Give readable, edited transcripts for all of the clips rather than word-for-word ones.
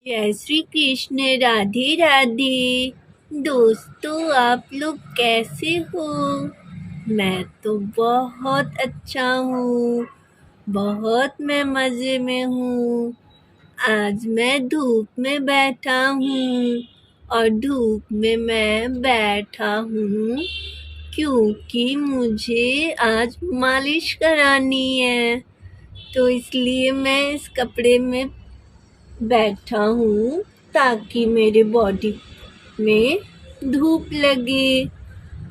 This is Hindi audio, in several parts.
जय श्री कृष्ण, राधे राधे। दोस्तों, आप लोग कैसे हो? मैं तो बहुत अच्छा हूँ। बहुत मैं मज़े में हूँ। आज मैं धूप में बैठा हूँ और धूप में मैं बैठा हूँ क्योंकि मुझे आज मालिश करानी है। तो इसलिए मैं इस कपड़े में बैठा हूँ ताकि मेरे बॉडी में धूप लगे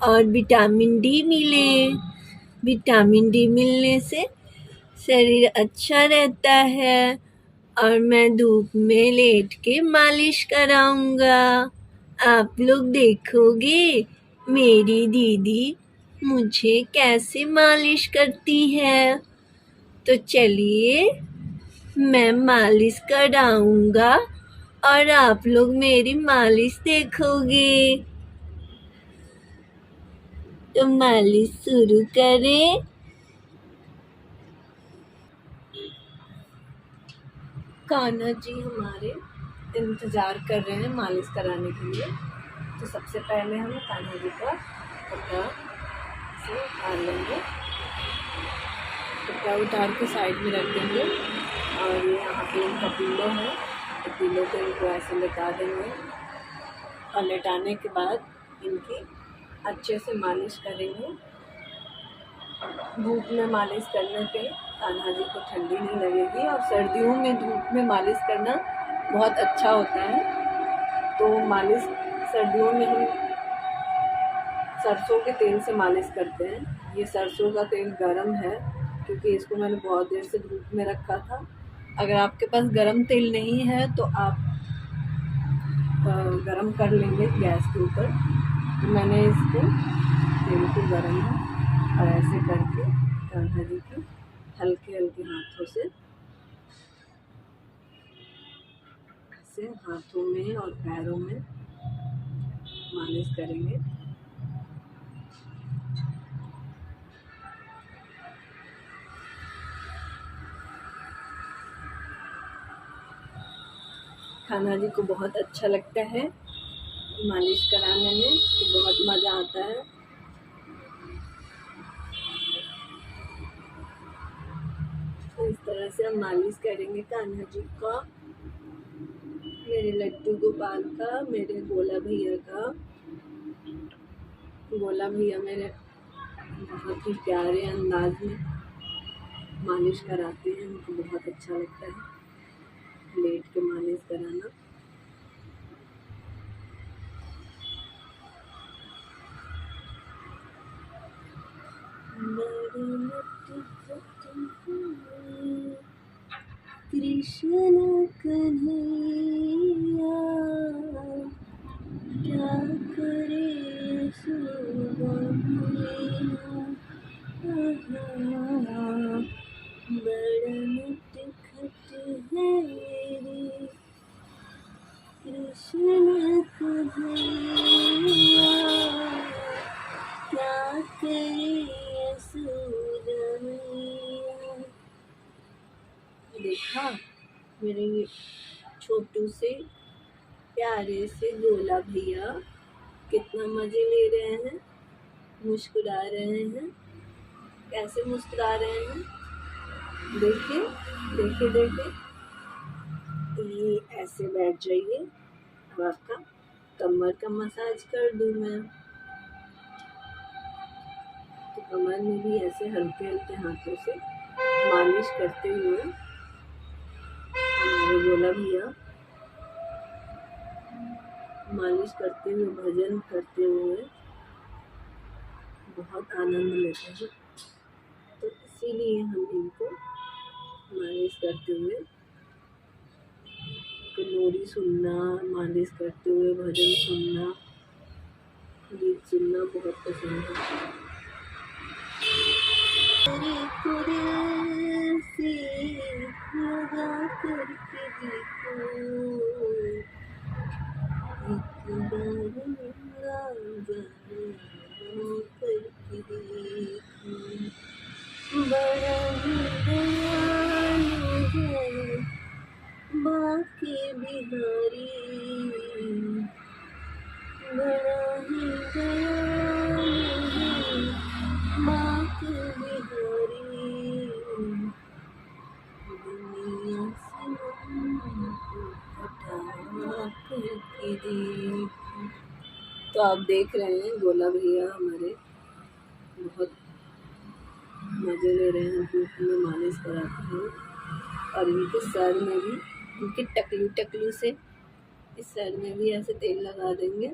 और विटामिन डी मिले। विटामिन डी मिलने से शरीर अच्छा रहता है और मैं धूप में लेट के मालिश कराऊंगा। आप लोग देखोगे मेरी दीदी मुझे कैसे मालिश करती है। तो चलिए मैं मालिश कराऊंगा और आप लोग मेरी मालिश देखोगे। तो मालिश शुरू करें। कान्हा जी हमारे इंतज़ार कर रहे हैं मालिश कराने के लिए। तो सबसे पहले हम कान्हा जी का कपड़ा से उतार लेंगे। कपड़ा उतार के साइड में रख देंगे और ये यहाँ पे इनका पिलो है, तो पिलो को इनको ऐसे लेटा देंगे और लेटाने के बाद इनकी अच्छे से मालिश करेंगे। धूप में मालिश करने पे कान्हा जी को ठंडी नहीं लगेगी और सर्दियों में धूप में मालिश करना बहुत अच्छा होता है। तो मालिश सर्दियों में हम सरसों के तेल से मालिश करते हैं। ये सरसों का तेल गरम है क्योंकि इसको मैंने बहुत देर से धूप में रखा था। अगर आपके पास गरम तेल नहीं है तो आप गरम कर लेंगे गैस के ऊपर। तो मैंने इसको तेल को गरम और ऐसे करके कान्हा जी की हल्के हल्के हाथों से ऐसे हाथों में और पैरों में मालिश करेंगे। कान्हा जी को बहुत अच्छा लगता है मालिश कराने में, तो बहुत मज़ा आता है। तो इस तरह से हम मालिश करेंगे कान्हा जी का, मेरे लड्डू गोपाल का, मेरे गोला भैया का। गोला भैया मेरे बहुत ही प्यारे अंदाज में मालिश कराते हैं। उनको बहुत अच्छा लगता है लेट के मालिश कराना। कृष्ण कन्हैया क्या करे बड़ा नटखट है रे कृष्ण कन्हैया क्या करे यशोदा। देखा मेरे छोटू से प्यारे से गोला भैया कितना मजे ले रहे हैं, मुस्कुरा रहे हैं। कैसे मुस्कुरा रहे हैं देखिए देखिए देखिए। ये ऐसे बैठ जाइए। अब आपका कमर का मसाज कर दूं मैं। तो कमर में भी ऐसे हल्के हल्के हाथों से मालिश करते हुए हमारे गोला भैया मालिश करते हुए, भजन करते हुए बहुत आनंद लेते हैं। तो इसीलिए हम इनको मालिश करते हुए लोरी सुनना, मालिश करते हुए भजन सुनना, गीत सुनना बहुत पसंद है। से लगा करके देखो, एक बार करके देखो, बड़ा ही दयालु है बाके बिहारी। बिहारी बड़ा ही दयालु बात बिहारी दुनिया से हमको हटा करके दे। तो आप देख रहे हैं गोला भैया हमारे बहुत मज़े ले रहे हैं, धूप में मालिश कराते हैं और इनके सर में भी, इनके टकलू से इस सर में भी ऐसे तेल लगा देंगे।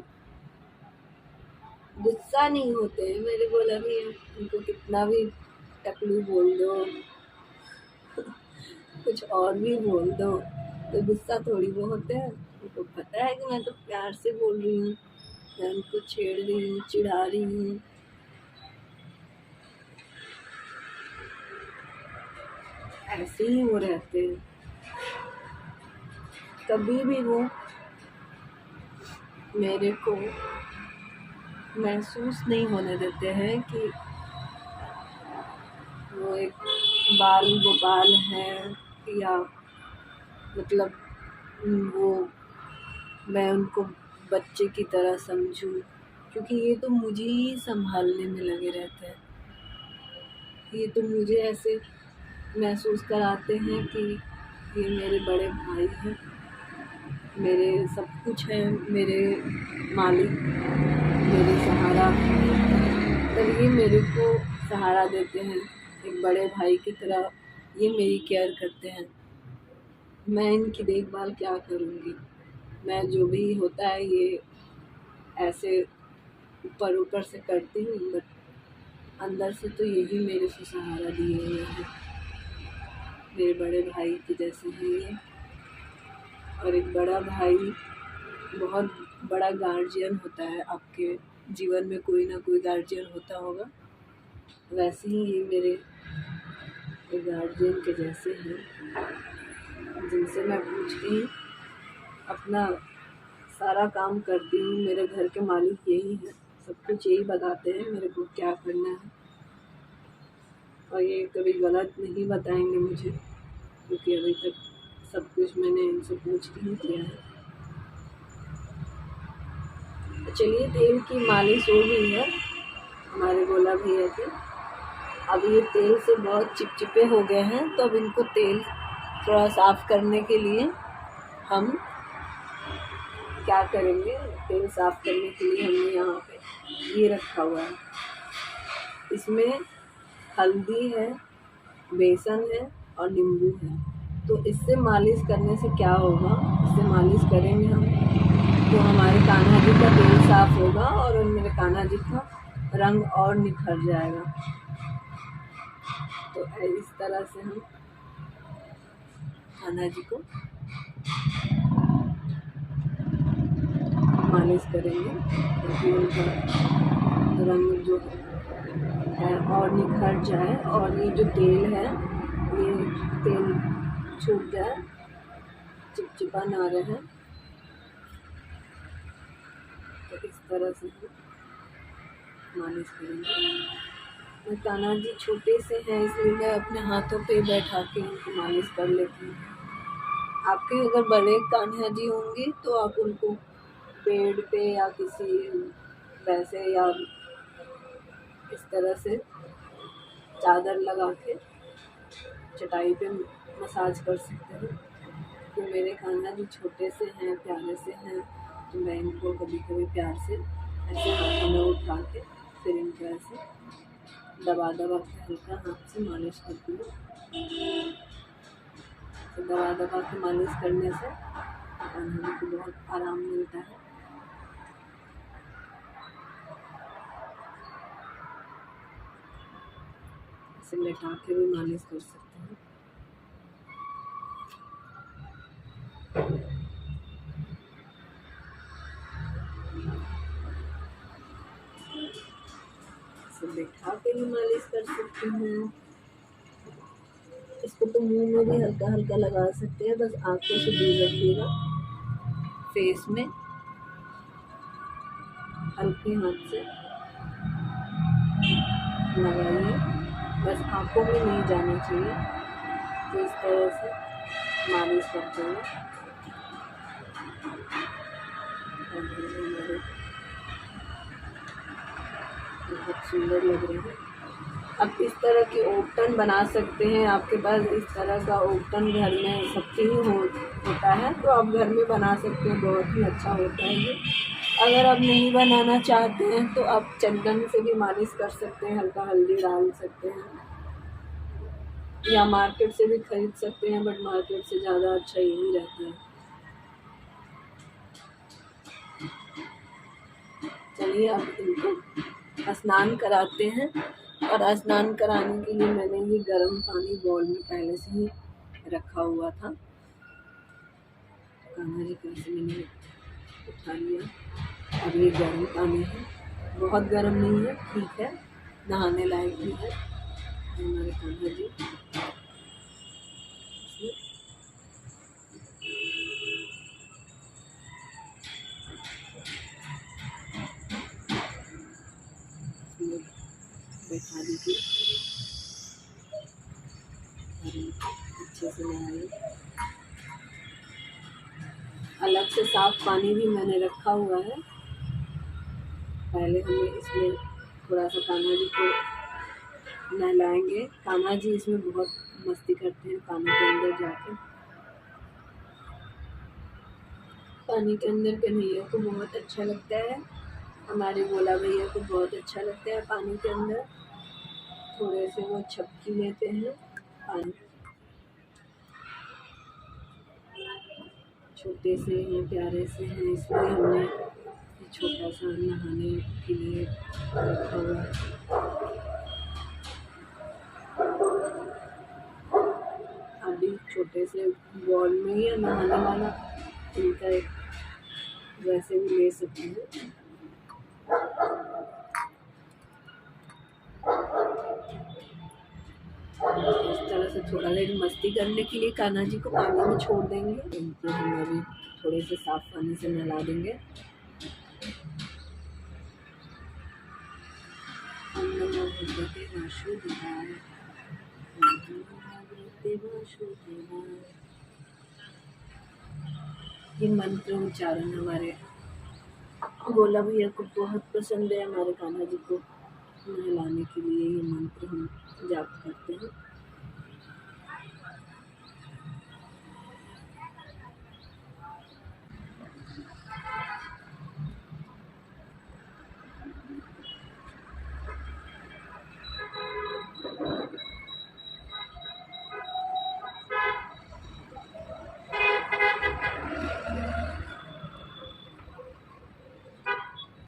गुस्सा नहीं होते हैं मेरे गोला भैया, उनको कितना भी टकलू बोल दो कुछ और भी बोल दो तो गुस्सा थोड़ी वो होते हैं। उनको पता है कि मैं तो प्यार से बोल रही हूँ, मैं उनको छेड़ रही हूँ, चिढ़ा रही हूँ। ऐसे ही वो रहते हैं, कभी भी वो मेरे को महसूस नहीं होने देते हैं कि वो एक बाल गोपाल है या मतलब वो मैं उनको बच्चे की तरह समझूं, क्योंकि ये तो मुझे ही संभालने में लगे रहते हैं। ये तो मुझे ऐसे महसूस कराते हैं कि ये मेरे बड़े भाई हैं, मेरे सब कुछ है, मेरे मालिक, मेरे सहारा। तब ये मेरे को सहारा देते हैं एक बड़े भाई की तरह, ये मेरी केयर करते हैं। मैं इनकी देखभाल क्या करूँगी, मैं जो भी होता है ये ऐसे ऊपर ऊपर से करती हूँ, बट अंदर से तो यही मेरे को सहारा दिए हुए हैं, मेरे बड़े भाई के जैसे हैं ये। और एक बड़ा भाई बहुत बड़ा गार्जियन होता है, आपके जीवन में कोई ना कोई गार्जियन होता होगा, वैसे ही ये मेरे गार्जियन के जैसे हैं, जिनसे मैं पूछती अपना सारा काम करती हूँ। मेरे घर के मालिक यही है, सब कुछ यही बताते हैं मेरे को क्या करना है, और ये कभी गलत नहीं बताएंगे मुझे, क्योंकि अभी तक सब कुछ मैंने इनसे पूछ के ही किया है। तो चलिए, तेल की मालिश हो गई है हमारे गोला भैया के। अब ये तेल से बहुत चिपचिपे हो गए हैं, तो अब इनको तेल थोड़ा साफ करने के लिए हम क्या करेंगे, तेल साफ करने के लिए हमने यहाँ पे ये रखा हुआ है, इसमें हल्दी है, बेसन है और नींबू है। तो इससे मालिश करने से क्या होगा, इससे मालिश करेंगे हम तो हमारे कान्हा जी का तेल साफ होगा और मेरे कान्हा जी का रंग और निखर जाएगा। तो इस तरह से हम कान्हा जी को मालिश करेंगे ताकि उनका रंग जो है और निखर जाए, और ये जो तेल है ये तेल छूट जाए, चिपचिपा ना रहे। तो इस तरह से हम मालिश करेंगे। कान्हा जी छोटे से हैं, इसलिए मैं अपने हाथों पे बैठा के उनको मालिश कर लेती हूँ। आपके अगर बड़े कान्हा जी होंगे तो आप उनको पेड़ पे या किसी वैसे या इस तरह से चादर लगा के चटाई पे मसाज कर सकते हैं। तो मेरे कान्हा जी छोटे से हैं, प्यारे से हैं, तो मैं इनको कभी कभी प्यार से ऐसे हाथों में उठा के फिर इनको ऐसे दबा दबा के हल्का हाथ से मालिश करती हूँ। तो दबा दबा के मालिश करने से कान्हा जी को बहुत आराम मिलता है। इसे लेटा के भी मालिश कर सकते हैं। इसे बैठा के भी मालिश कर सकते हैं। इसको तो मुंह में भी हल्का हल्का लगा सकते हैं, बस आंखों से दूर रखिएगा। फेस में हल्के हाथ से लगाइए, बस आंखों में नहीं जाना चाहिए। तो इस तरह से मालिश करते हैं। सुंदर लग रहे हैं। अब इस तरह की ओपटन बना सकते हैं। आपके पास इस तरह का ओपटन घर में सबके ही होता है तो आप घर में बना सकते हैं, बहुत ही अच्छा होता है ये। अगर आप नहीं बनाना चाहते हैं तो आप चंदन से भी मालिश कर सकते हैं, हल्का हल्दी डाल सकते हैं, या मार्केट से भी खरीद सकते हैं, बट मार्केट से ज़्यादा अच्छा यही रहता है। चलिए अब इनको स्नान कराते हैं। और स्नान कराने के लिए मैंने ये गर्म पानी बॉल में पहले से ही रखा हुआ था। कान्हा जी को इसलिए मैंने उठा लिया। अब ये गर्म पानी है, बहुत गर्म नहीं है, ठीक है, नहाने लायक भी है। हमारे कान्हा जी बैठा दीजिए, अच्छे से नहाइए। अलग से साफ पानी भी मैंने रखा हुआ है। पहले हमें इसमें थोड़ा सा कान्हा जी को नहलाएंगे। कान्हा जी इसमें बहुत मस्ती करते हैं पानी के अंदर जाकर। पानी के अंदर कन्हैया को बहुत अच्छा लगता है, हमारे भोला भैया को बहुत अच्छा लगता है पानी के अंदर। थोड़े से वो छपकी लेते हैं पानी, छोटे से हैं, प्यारे से हैं, इसलिए हमने छोटा सा नहाने के लिए रखा हुआ है। अभी छोटे से बॉल में या नहाने वाला इनका एक वैसे भी ले सकते हैं। इस तरह से थोड़ा देर मस्ती करने के लिए कान्हा जी को पानी में छोड़ देंगे। इनको हम अभी थोड़े से साफ पानी से नहला देंगे। ये मंत्र उच्चारण हमारे भोला भैया को बहुत पसंद है। हमारे कान्हा जी को नहलाने के लिए ये मंत्र हम जाप करते हैं।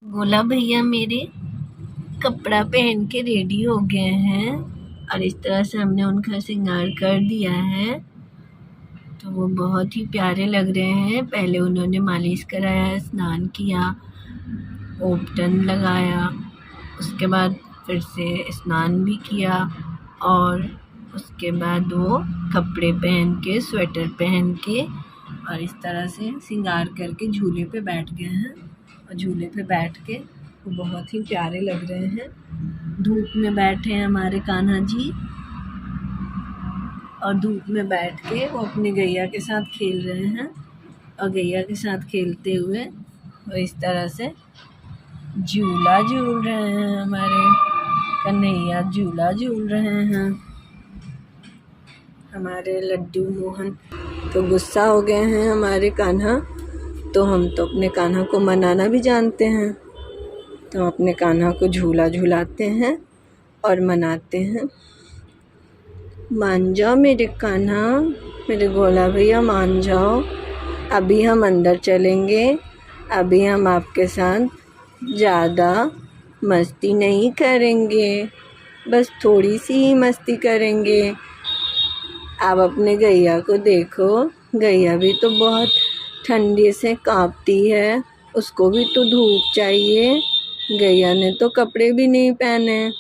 भोला भैया मेरे कपड़ा पहन के रेडी हो गए हैं और इस तरह से हमने उनका श्रृंगार कर दिया है तो वो बहुत ही प्यारे लग रहे हैं। पहले उन्होंने मालिश कराया, स्नान किया, ओपटन लगाया, उसके बाद फिर से स्नान भी किया और उसके बाद वो कपड़े पहन के, स्वेटर पहन के और इस तरह से श्रृंगार करके झूले पे बैठ गए हैं। और झूले पे बैठ के वो बहुत ही प्यारे लग रहे हैं। धूप में बैठे हैं हमारे कान्हा जी और धूप में बैठ के वो अपनी गैया के साथ खेल रहे हैं। और गैया के साथ खेलते हुए वो इस तरह से झूला झूल रहे हैं। हमारे कन्हैया झूला झूल रहे हैं। हमारे लड्डू मोहन तो गुस्सा हो गए हैं हमारे कान्हा, तो हम तो अपने कान्हा को मनाना भी जानते हैं, तो हम अपने कान्हा को झूला झूलाते हैं और मनाते हैं। मान जाओ मेरे कान्हा, मेरे भोला भैया मान जाओ। अभी हम अंदर चलेंगे, अभी हम आपके साथ ज़्यादा मस्ती नहीं करेंगे, बस थोड़ी सी ही मस्ती करेंगे। आप अपने गैया को देखो, गैया भी तो बहुत ठंडी से कांपती है, उसको भी तो धूप चाहिए। गैया ने तो कपड़े भी नहीं पहने।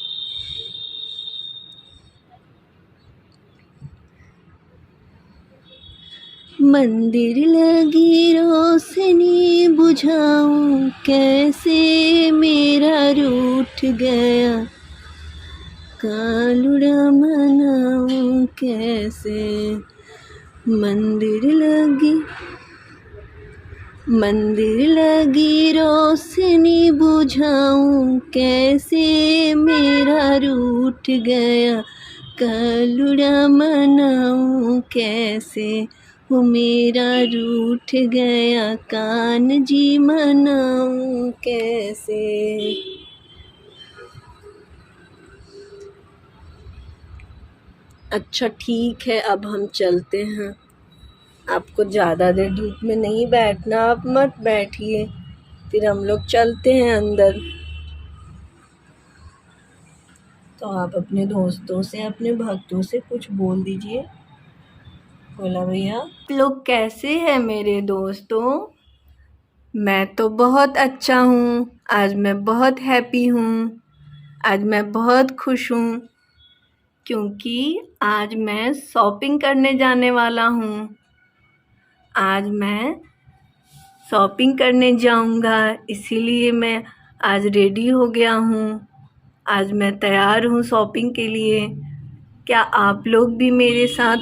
मंदिर लगी रोशनी बुझाऊं कैसे, मेरा रूठ गया कालुड़ा मनाऊं कैसे। मंदिर लगी मंदिर लगी रोशनी बुझाऊं कैसे, मेरा रूठ गया कालुड़ा मनाऊं कैसे, वो मेरा रूठ गया कान जी मनाऊं कैसे। अच्छा ठीक है, अब हम चलते हैं। आपको ज़्यादा देर धूप में नहीं बैठना, आप मत बैठिए, फिर हम लोग चलते हैं अंदर। तो आप अपने दोस्तों से, अपने भक्तों से कुछ बोल दीजिए। बोला भैया, आप लोग कैसे हैं मेरे दोस्तों? मैं तो बहुत अच्छा हूँ, आज मैं बहुत हैप्पी हूँ, आज मैं बहुत खुश हूँ, क्योंकि आज मैं शॉपिंग करने जाने वाला हूँ। आज मैं शॉपिंग करने जाऊँगा, इसीलिए मैं आज रेडी हो गया हूँ। आज मैं तैयार हूँ शॉपिंग के लिए। क्या आप लोग भी मेरे साथ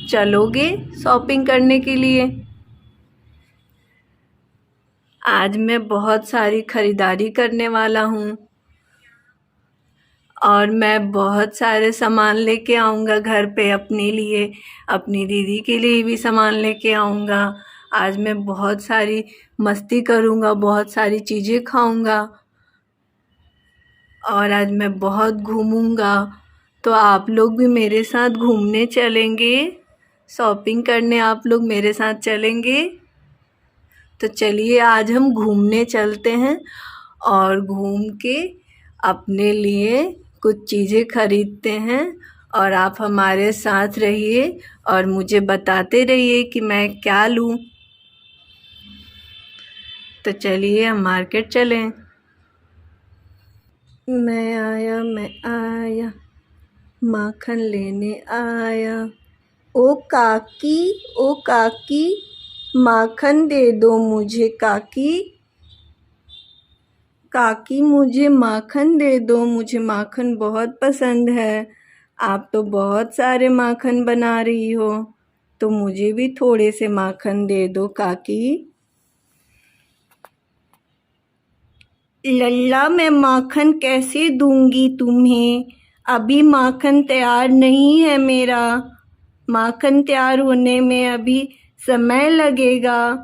चलोगे शॉपिंग करने के लिए? आज मैं बहुत सारी खरीदारी करने वाला हूँ और मैं बहुत सारे सामान लेके आऊँगा घर पे अपने लिए, अपनी दीदी के लिए भी सामान लेके आऊँगा। आज मैं बहुत सारी मस्ती करूँगा, बहुत सारी चीज़ें खाऊँगा और आज मैं बहुत घूमूँगा। तो आप लोग भी मेरे साथ घूमने चलेंगे, शॉपिंग करने आप लोग मेरे साथ चलेंगे? तो चलिए आज हम घूमने चलते हैं और घूम के अपने लिए कुछ चीज़ें खरीदते हैं और आप हमारे साथ रहिए और मुझे बताते रहिए कि मैं क्या लूँ। तो चलिए हम मार्केट चलें। मैं आया माखन लेने आया। ओ काकी माखन दे दो मुझे काकी। काकी मुझे माखन दे दो, मुझे माखन बहुत पसंद है। आप तो बहुत सारे माखन बना रही हो, तो मुझे भी थोड़े से माखन दे दो काकी। लल्ला मैं माखन कैसे दूंगी तुम्हें? अभी माखन तैयार नहीं है मेरा। माखन तैयार होने में अभी समय लगेगा।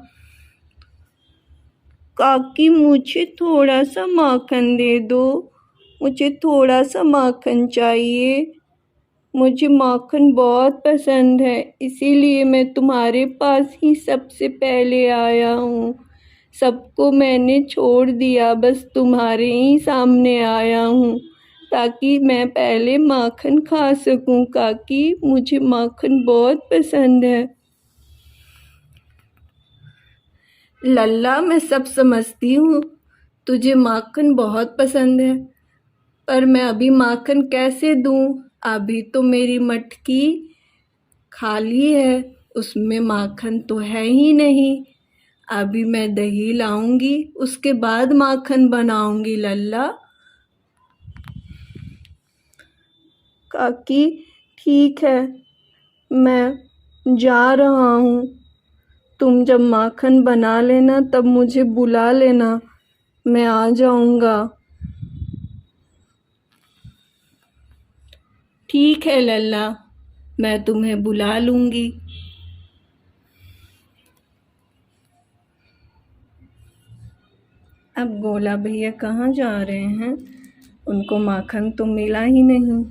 काकी मुझे थोड़ा सा माखन दे दो, मुझे थोड़ा सा माखन चाहिए। मुझे माखन बहुत पसंद है, इसीलिए मैं तुम्हारे पास ही सबसे पहले आया हूँ। सबको मैंने छोड़ दिया, बस तुम्हारे ही सामने आया हूँ ताकि मैं पहले माखन खा सकूँ। काकी मुझे माखन बहुत पसंद है। लल्ला मैं सब समझती हूँ, तुझे माखन बहुत पसंद है, पर मैं अभी माखन कैसे दूँ? अभी तो मेरी मटकी खाली है, उसमें माखन तो है ही नहीं। अभी मैं दही लाऊंगी, उसके बाद माखन बनाऊंगी लल्ला। काकी ठीक है, मैं जा रहा हूँ। तुम जब माखन बना लेना तब मुझे बुला लेना, मैं आ जाऊँगा। ठीक है लल्ला, मैं तुम्हें बुला लूँगी। अब गोला भैया कहाँ जा रहे हैं? उनको माखन तो मिला ही नहीं।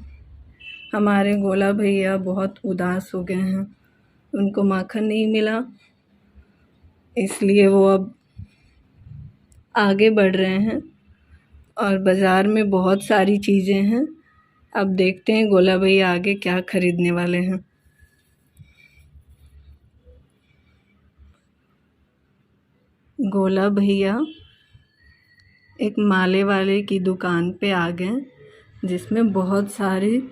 हमारे गोला भैया बहुत उदास हो गए हैं, उनको माखन नहीं मिला, इसलिए वो अब आगे बढ़ रहे हैं और बाज़ार में बहुत सारी चीज़ें हैं। अब देखते हैं गोला भैया आगे क्या खरीदने वाले हैं। गोला भैया एक माले वाले की दुकान पे आ गए, जिसमें बहुत सारे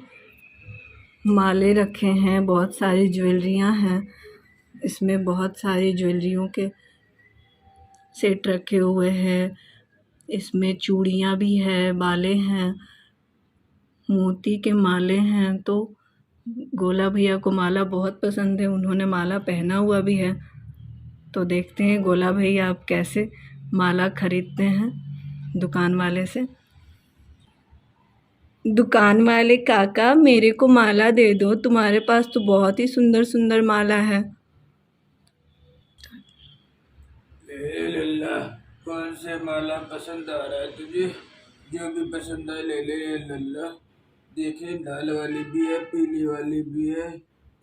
माले रखे हैं, बहुत सारी ज्वेलरियां हैं। इसमें बहुत सारी ज्वेलरियों के सेट रखे हुए हैं। इसमें चूड़ियाँ भी है, बाले हैं, मोती के माले हैं। तो गोला भैया को माला बहुत पसंद है, उन्होंने माला पहना हुआ भी है। तो देखते हैं गोला भैया आप कैसे माला खरीदते हैं दुकान वाले से। दुकान वाले काका मेरे को माला दे दो, तुम्हारे पास तो बहुत ही सुंदर सुंदर माला है। ले लल्ला, कौन से माला पसंद आ रहा है तुझे? जो भी पसंद है ले ले लल्ला। देखे लाल वाली भी है, पीली वाली भी है।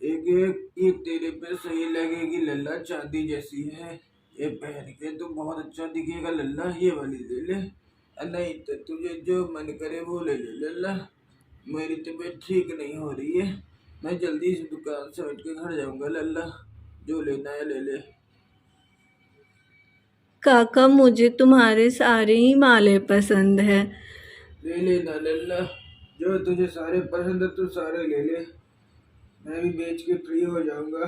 एक एक ये तेरे पे सही लगेगी लल्ला, चांदी जैसी है। ये पहन के तो बहुत अच्छा दिखेगा लल्ला, ये वाली ले ले। नहीं तो तुझे जो मन करे वो ले ले लल्ला। मेरी तबीयत ठीक नहीं हो रही है, मैं जल्दी इस दुकान से उठ के घर जाऊंगा लल्ला। जो लेना है ले ले। काका मुझे तुम्हारे सारे ही माले पसंद है। ले लेना लल्ला, जो तुझे सारे पसंद है तू सारे ले ले, मैं भी बेच के फ्री हो जाऊंगा।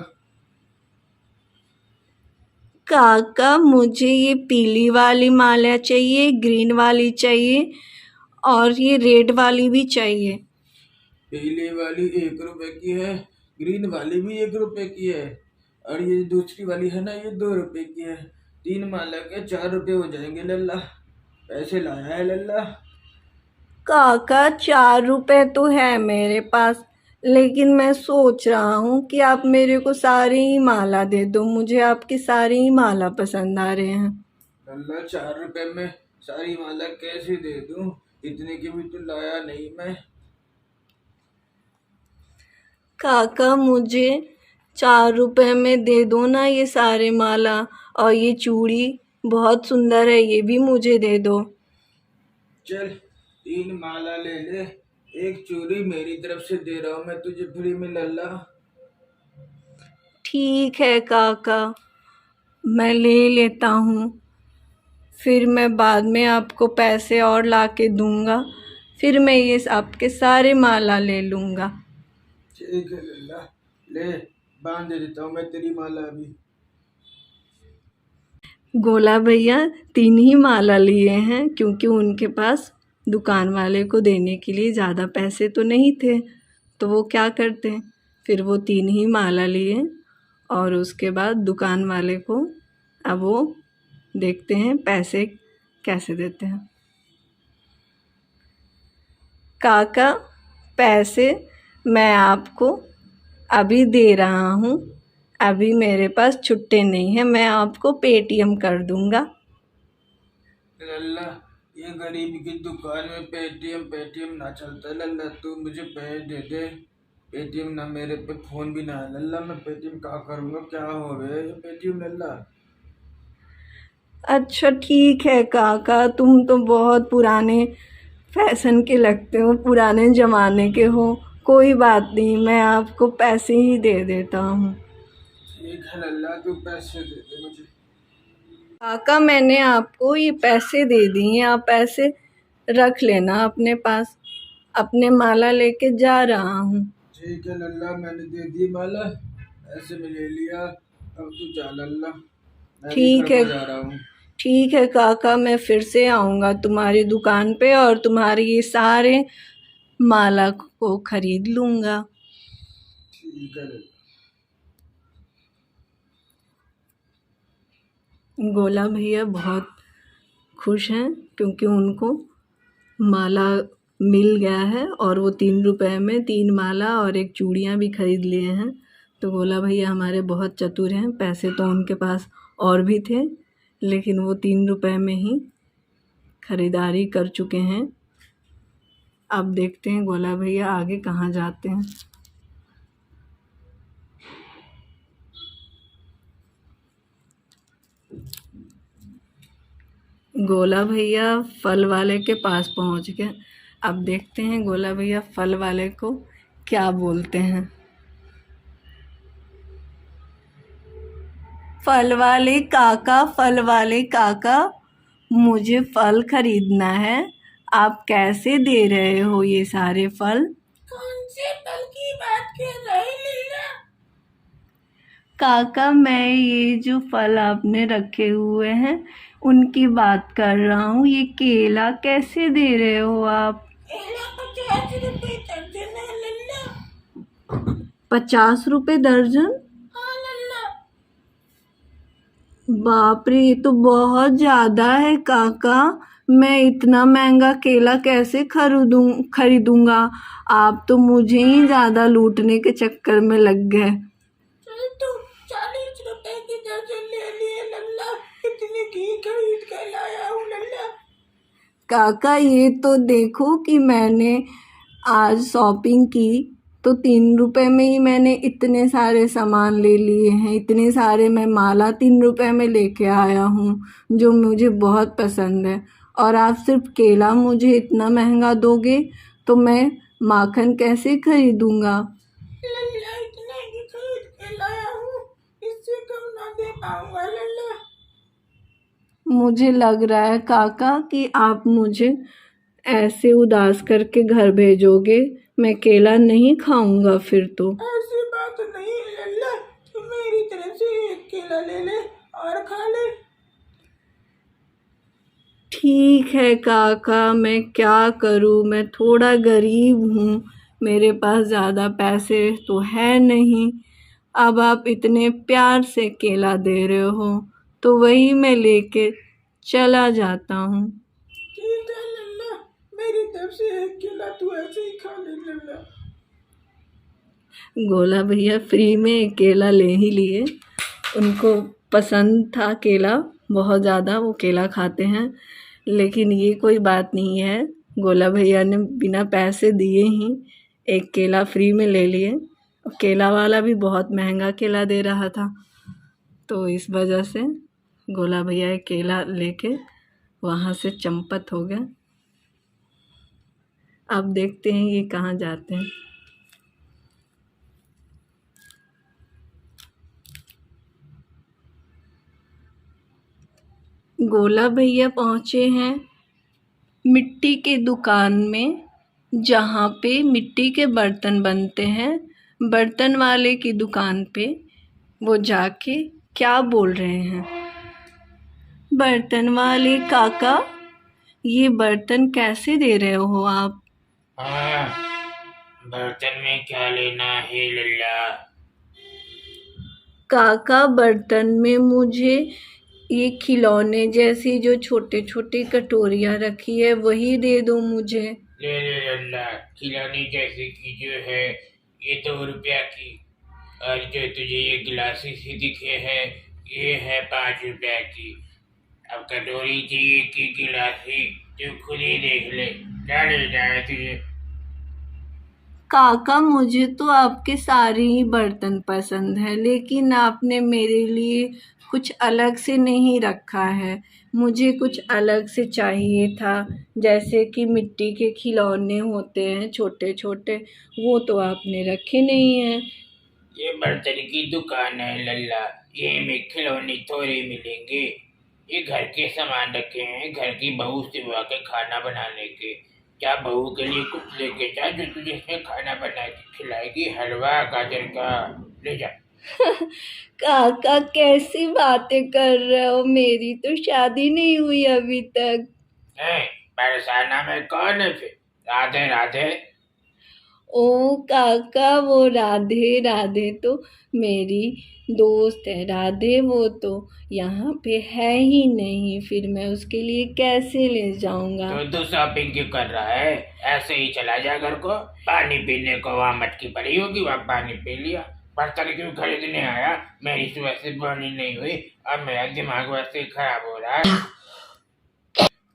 काका मुझे ये पीली वाली माला चाहिए, ग्रीन वाली चाहिए और ये रेड वाली भी चाहिए। पीली वाली 1 रुपए की है, ग्रीन वाली भी 1 रुपए की है, और ये दूसरी वाली है ना ये 2 रुपए की है। 3 माला के 4 रुपए हो जाएंगे लल्ला। पैसे लाया है लल्ला? काका 4 रुपए तो है मेरे पास, लेकिन मैं सोच रहा हूँ कि आप मेरे को सारी ही माला दे दो, मुझे आपकी सारी ही माला पसंद आ रहे हैं। लल्ला 4 रुपए में सारी माला कैसे दे दूं? इतने की भी तो लाया नहीं मैं। काका मुझे 4 रुपए में दे दो ना ये सारे माला, और ये चूड़ी बहुत सुंदर है ये भी मुझे दे दो। चल 3 माला ले ले, एक चूड़ी मेरी तरफ से दे रहा हूँ मैं तुझे फ्री में लल्ला। ठीक है काका, मैं ले लेता हूँ, फिर मैं बाद में आपको पैसे और ला के दूँगा, फिर मैं ये आपके सारे माला ले लूँगा। ठीक है लल्ला, ले बांध देता हूँ मैं तेरी माला अभी। गोला भैया 3 ही माला लिए हैं, क्योंकि उनके पास दुकान वाले को देने के लिए ज़्यादा पैसे तो नहीं थे, तो वो क्या करते, फिर वो 3 ही माला लिए और उसके बाद दुकान वाले को अब वो देखते हैं पैसे कैसे देते हैं। काका पैसे मैं आपको अभी दे रहा हूँ, अभी मेरे पास छुट्टे नहीं है, मैं आपको पेटीएम कर दूँगा। लल्ला ये गरीब की दुकान में पेटीएम ना चलता लल्ला, तू मुझे पैसे दे दे। पेटीएम ना मेरे पे फोन भी ना है लल्ला, मैं पेटीएम क्या करूँगा? क्या हो गया ये पेटीएम लल्ला? अच्छा ठीक है काका, तुम तो बहुत पुराने फैशन के लगते हो, पुराने ज़माने के हो, कोई बात नहीं, मैं आपको पैसे ही दे देता हूँ। ठीक है लल्ला, तू पैसे दे दे मुझे। काका मैंने आपको ये पैसे दे दिए, आप पैसे रख लेना अपने पास, अपने माला लेके जा रहा हूँ। ठीक है लल्ला, मैंने दे दी माला, ऐसे में ले लिया, अब तू जा लल्ला, मैं भी ठीक घर है, को जा रहा हूँ। ठीक है काका, मैं फिर से आऊँगा तुम्हारी दुकान पे और तुम्हारे ये सारे माला को खरीद लूँगा। ठीक है लल्ला। गोला भैया बहुत खुश हैं, क्योंकि उनको माला मिल गया है और वो 3 रुपए में 3 माला और एक चूड़ियाँ भी खरीद लिए हैं। तो गोला भैया हमारे बहुत चतुर हैं, पैसे तो उनके पास और भी थे, लेकिन वो 3 रुपए में ही खरीदारी कर चुके हैं। अब देखते हैं गोला भैया आगे कहाँ जाते हैं। गोला भैया फल वाले के पास पहुंच गए। अब देखते हैं गोला भैया फल वाले को क्या बोलते हैं। फल वाले काका, मुझे फल खरीदना है, आप कैसे दे रहे हो ये सारे फल? कौन से फल की बात कर रहे लीला? काका मैं ये जो फल आपने रखे हुए हैं उनकी बात कर रहा हूँ, ये केला कैसे दे रहे हो आप? केला 50 रुपए दर्जन है लल्ला। 50 रुपए दर्जन? हाँ लल्ला। बाप रे, ये तो बहुत ज्यादा है काका। मैं इतना महंगा केला कैसे खरीदूंगा। आप तो मुझे ही ज्यादा लूटने के चक्कर में लग गए। तो 40 रुपए की दर्जन ले लिए लल्ला, इतनी घी खरीद कर लाया हूँ लल्ला। काका ये तो देखो कि मैंने आज शॉपिंग की तो 3 रुपए में ही मैंने इतने सारे सामान ले लिए हैं। इतने सारे मैं माला 3 रुपए में लेके आया हूँ जो मुझे बहुत पसंद है। और आप सिर्फ केला मुझे इतना महंगा दोगे तो मैं माखन कैसे खरीदूंगा। लल्ला इतना घी खरीद के लाया हूँ, इससे कम ना दे पाऊंगा लल्ला। मुझे लग रहा है काका कि आप मुझे ऐसे उदास करके घर भेजोगे। मैं केला नहीं खाऊंगा फिर तो। ऐसी बात नहीं है लल्ला, तू मेरी तरफ से एक केला ले ले और खा ले। ठीक है काका, मैं क्या करूँ, मैं थोड़ा गरीब हूँ, मेरे पास ज़्यादा पैसे तो है नहीं। अब आप इतने प्यार से केला दे रहे हो तो वही मैं लेके चला जाता हूँ। ठीक है लल्ला, मेरी तरफ से एक केला तू ऐसे ही खा ले लल्ला। गोला भैया फ्री में एक केला ले ही लिए। उनको पसंद था केला बहुत ज़्यादा, वो केला खाते हैं। लेकिन ये कोई बात नहीं है, गोला भैया ने बिना पैसे दिए ही एक केला फ्री में ले लिए। केला वाला भी बहुत महंगा केला दे रहा था, तो इस वजह से गोला भैया एक केला लेके वहाँ से चंपत हो गया। अब देखते हैं ये कहाँ जाते हैं। गोला भैया पहुँचे हैं मिट्टी के दुकान में, जहाँ पे मिट्टी के बर्तन बनते हैं। बर्तन वाले की दुकान पे वो जाके क्या बोल रहे हैं। बर्तन वाले काका, ये बर्तन कैसे दे रहे हो आप। हाँ, बर्तन में क्या लेना है लल्ला। काका बर्तन में मुझे ये खिलौने जैसी जो छोटे छोटे कटोरियाँ रखी है वही दे दो मुझे। ले ले लल्ला, खिलौने जैसे की जो है ये 2 रुपया की, और जो तुझे ये गिलासी सी दिखे है ये है 5 रुपया की। अब कटोरी चाहिए कि गिलासी, तू खुद ही देख ले, क्या ले जाए तुझे। काका मुझे तो आपके सारे ही बर्तन पसंद है, लेकिन आपने मेरे लिए कुछ अलग से नहीं रखा है। मुझे कुछ अलग से चाहिए था, जैसे कि मिट्टी के खिलौने होते हैं छोटे छोटे, वो तो आपने रखे नहीं हैं। ये बर्तन की दुकान है लल्ला, ये में खिलौने थोड़े मिलेंगे। ये घर के सामान रखे हैं, घर की बहू सिवा के खाना बनाने के। क्या बहू के लिए कुछ लेके जा जो तुझे इसमें खाना बना के खिलाएगी, हलवा गाजर का, ले जा। काका कैसी बातें कर रहे हो, मेरी तो शादी नहीं हुई अभी तक। बरसाना में कौन है फिर, राधे राधे। ओ काका, वो राधे राधे तो मेरी दोस्त है। राधे वो तो यहाँ पे है ही नहीं, फिर मैं उसके लिए कैसे ले जाऊंगा। तो शॉपिंग क्यों कर रहा है, ऐसे ही चला जा घर को। पानी पीने को वहाँ मटकी पड़ी होगी, वहाँ पानी पी लिया। बर्तन क्यों खरीदने आया, मेरी सुबह से बनी नहीं हुई और मेरा दिमाग वैसे ही खराब हो रहा है।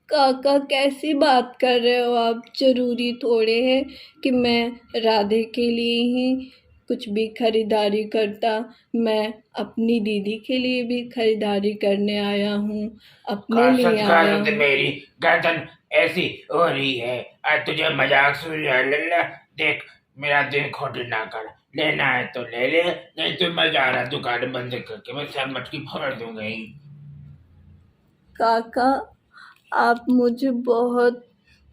काका कैसी बात कर रहे हो आप। जरूरी थोड़े है कि मैं राधे के लिए ही कुछ भी खरीदारी करता। मैं अपनी दीदी के लिए भी खरीदारी करने आया हूँ, अपने लिए आया हूँ। मेरी गर्दन ऐसी हो रही है, आज तुझे मजाक सुन रहा है लल्ला। देख मेरा दिल खोटी ना कर, लेना है तो ले ले, नहीं तो मैं जा रहा दुकान बंद करके, मैं सब मटकी फोड़ दूंगा ही। काका आप मुझे बहुत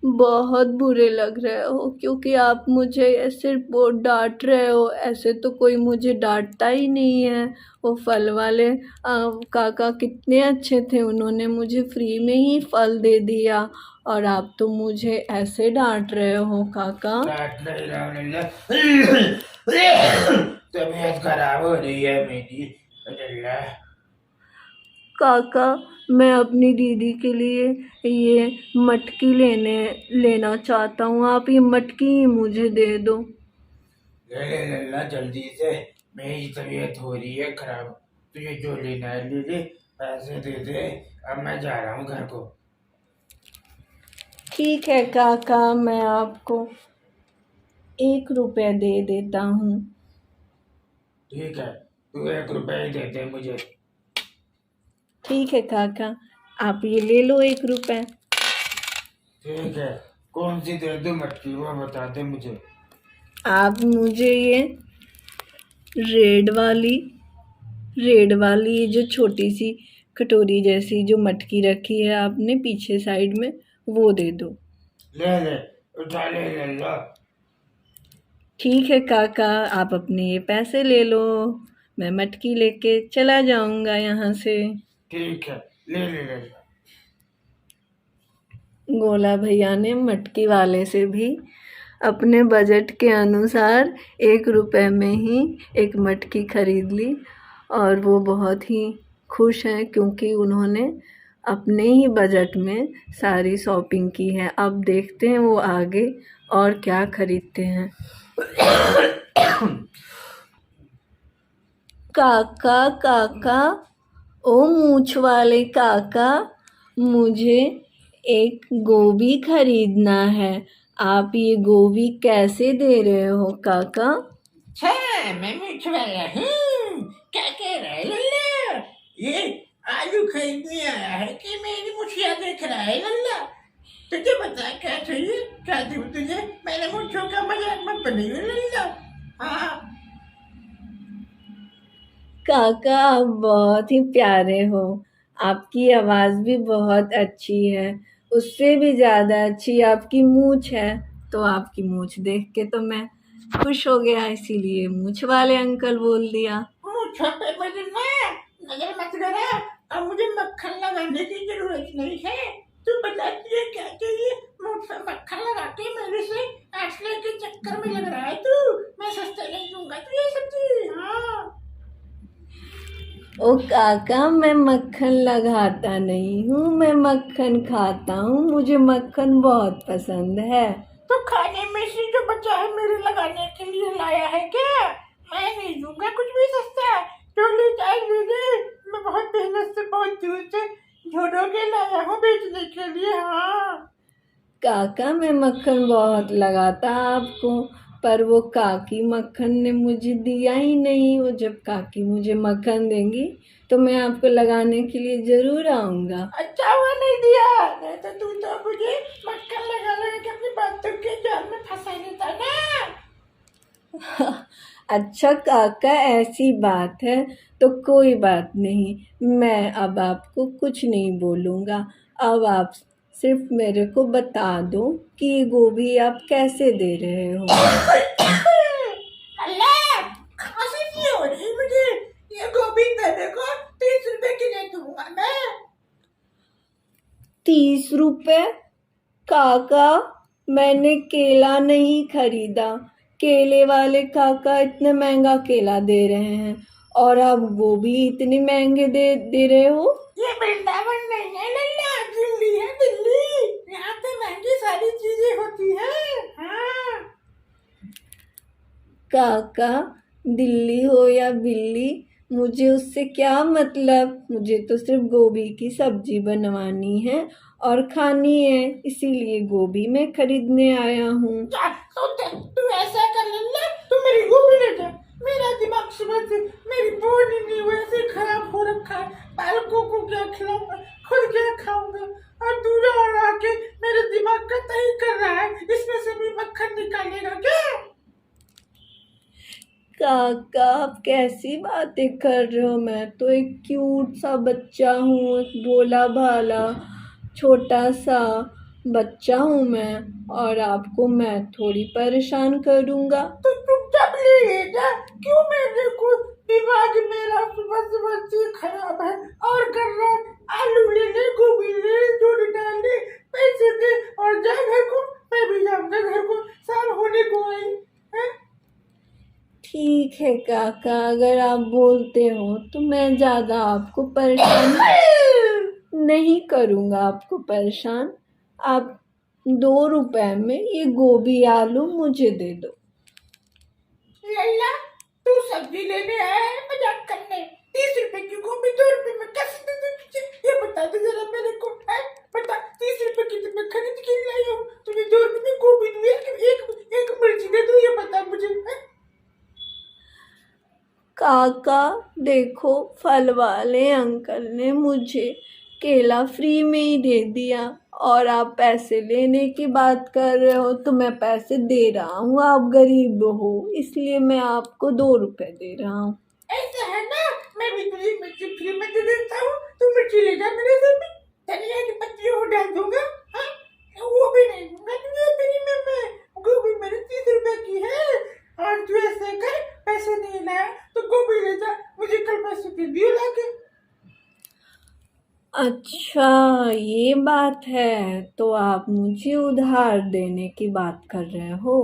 बहुत बुरे लग रहे हो, क्योंकि आप मुझे ऐसे बहुत डांट रहे हो। ऐसे तो कोई मुझे डांटता ही नहीं है। वो फल वाले काका कितने अच्छे थे, उन्होंने मुझे फ्री में ही फल दे दिया, और आप तो मुझे ऐसे डांट रहे हो काका। डांट नहीं रहा, तबीयत खराब हो रही है मेरी। काका, मैं अपनी दीदी के लिए ये मटकी लेना चाहता हूँ। आप ये मटकी ही मुझे दे दो। ले ले लल्ला जल्दी से, मेरी तबीयत हो रही है खराब। तुझे जो लेना है ले ले, पैसे दे दे। अब मैं जा रहा हूँ घर को। ठीक है काका, मैं आपको 1 रुपया दे देता हूँ। ठीक है, तू 1 रुपया ही दे दे मुझे। ठीक है काका, आप ये ले लो 1 रुपया। ठीक है, कौन सी दे दूँ मटकी, वो बता दे मुझे। आप मुझे ये रेड वाली ये जो छोटी सी कटोरी जैसी जो मटकी रखी है आपने पीछे साइड में, वो दे दो। ले ले, उठा ले लल्ला। ठीक है काका, आप अपने ये पैसे ले लो, मैं मटकी लेके चला जाऊंगा यहाँ से। ठीक है, ले ले लल्ला। गोला भैया ने मटकी वाले से भी अपने बजट के अनुसार 1 रुपए में ही एक मटकी खरीद ली और वो बहुत ही खुश हैं क्योंकि उन्होंने अपने ही बजट में सारी शॉपिंग की है। अब देखते हैं वो आगे और क्या खरीदते हैं। काका काका, ओ मूछ वाले काका, मुझे एक गोभी खरीदना है। आप ये गोभी कैसे दे रहे हो काका? अच्छा, मैं मूछ वाला हूँ। क्या कह रहा है लल्ला? ये आलू खरीदने आया है कि मेरी मुछिया देख रहा है लल्ला? तुझे बता क्या चाहिए, क्या दूँ तुझे? मैंने मुछों का मजाक मत बनाइए लल्ला। हाँ काका, आप बहुत ही प्यारे हो। आपकी आवाज़ भी बहुत अच्छी है। उससे भी ज़्यादा अच्छी आपकी मूछ है। तो आपकी मूछ देख के तो मैं खुश हो गया, इसीलिए मूछ वाले अंकल बोल दिया। मुझे पे मुझे ना नजर मत करा, और मुझे मक्खन लगाने की जरूरत नहीं है। तू बताती है क्या चाहिए? मुझ पे मक्खन लगा के मेरे से असले के चक्कर में लग रहा है तू। मैं सस्ता नहीं दूंगा तुझे सब्जी। हाँ ओ काका, मैं मक्खन लगाता नहीं हूँ, मैं मक्खन खाता हूँ। मुझे मक्खन बहुत पसंद है। तो खाने में से जो बचा है मेरे लगाने के लिए लाया है क्या? मैं नहीं दूंगा कुछ भी सस्ता। जो ले जाए ले ले। मैं बहुत मेहनत से बहुत दूर से ढूंढ के लाया हूँ बेचने के लिए। हाँ काका, मैं मक्खन बहुत लगाता आपको, पर वो काकी मक्खन ने मुझे दिया ही नहीं। वो जब काकी मुझे मक्खन देंगी तो मैं आपको लगाने के लिए ज़रूर आऊँगा। अच्छा हुआ नहीं दिया, नहीं तो तू तो मुझे मक्खन लगा लगा के अपनी बातों के जाल में फंसा देता ना। अच्छा काका, ऐसी बात है तो कोई बात नहीं, मैं अब आपको कुछ नहीं बोलूँगा। अब आप सिर्फ मेरे को बता दो कि ये गोभी आप कैसे दे रहे हो। अल्लाह, खांसी सी हो रही मुझे। ये गोभी तेरे को 30 रुपए की दे दूंगा मैं। 30 रुपए? काका, मैंने केला नहीं खरीदा। केले वाले काका इतना महंगा केला दे रहे हैं और आप गोभी इतने महंगे दे रहे हो। ये वृंदावन नहीं है लल्ला, दिल्ली है दिल्ली। यहाँ पे महंगी सारी चीजें होती है। हाँ काका, दिल्ली हो या बिल्ली, मुझे उससे क्या मतलब। मुझे तो सिर्फ गोभी की सब्जी बनवानी है और खानी है, इसीलिए गोभी मैं खरीदने आया हूँ। तू ऐसा कर लल्ला, तू मेरी गोभी ले जा। मेरा दिमाग सुबह से मेरी बॉडी नहीं वैसे खराब हो रखा है। बालकों को क्या खिलाऊंगा, खुद क्या खाऊंगा, और दूर और आके मेरे दिमाग का तही कर रहा है। इसमें से भी मक्खन निकालेगा क्या? काका, आप कैसी बातें कर रहे हो। मैं तो एक क्यूट सा बच्चा हूँ, एक भोला भाला छोटा सा बच्चा हूँ मैं, और आपको मैं थोड़ी परेशान करूँगा। तो चुपचाप ले जा। क्यों मेरे को दिमाग मेरा सुबह सुबह से खराब है और कर रहा है। आलू ले ले, गोभी ले, जोड़ी डाल ले, पैसे दे और जा घर को। मैं भी जाऊंगा घर को, शाम होने को आई है। ठीक है काका, अगर आप बोलते हो तो मैं ज़्यादा आपको परेशान नहीं करूँगा। आपको परेशान, आप 2 रुपए में ये गोभी आलू मुझे दे दो। लल्ला, तू सब्जी लेने आया है मजाक करने? 30 रुपए की गोभी 2 रुपए में कैसे दे दूं तुझे? ये बता दे जरा मेरे को, है? बता, 30 रुपए की तो मैं खरीद के लाई हूँ, तुझे 2 रुपए में गोभी दूं? एक मिर्ची दे दूं? ये बता मुझे, है? काका देखो, फल वाले अंकल ने मुझे केला फ्री में ही दे दिया और आप पैसे लेने की बात कर रहे हो, तो मैं पैसे दे रहा हूँ। आप गरीब हो इसलिए मैं आपको 2 रुपए दे रहा हूँ। ऐसा है ना, मैं भी तुझे मिर्ची फ्री में दे देता हूँ, तू मिर्ची ले जा मेरे से भी, धनिया की पत्ती और डाल दूंगा, हाँ? वो भी नहीं दूंगा तुझे फ्री में मैं, गोभी मेरे 30 रुपए की है। और तू ऐसे कर, पैसे नहीं लाया तो गोभी ले जा, मुझे कल पैसे दे दियो लाके। अच्छा ये बात है, तो आप मुझे उधार देने की बात कर रहे हो?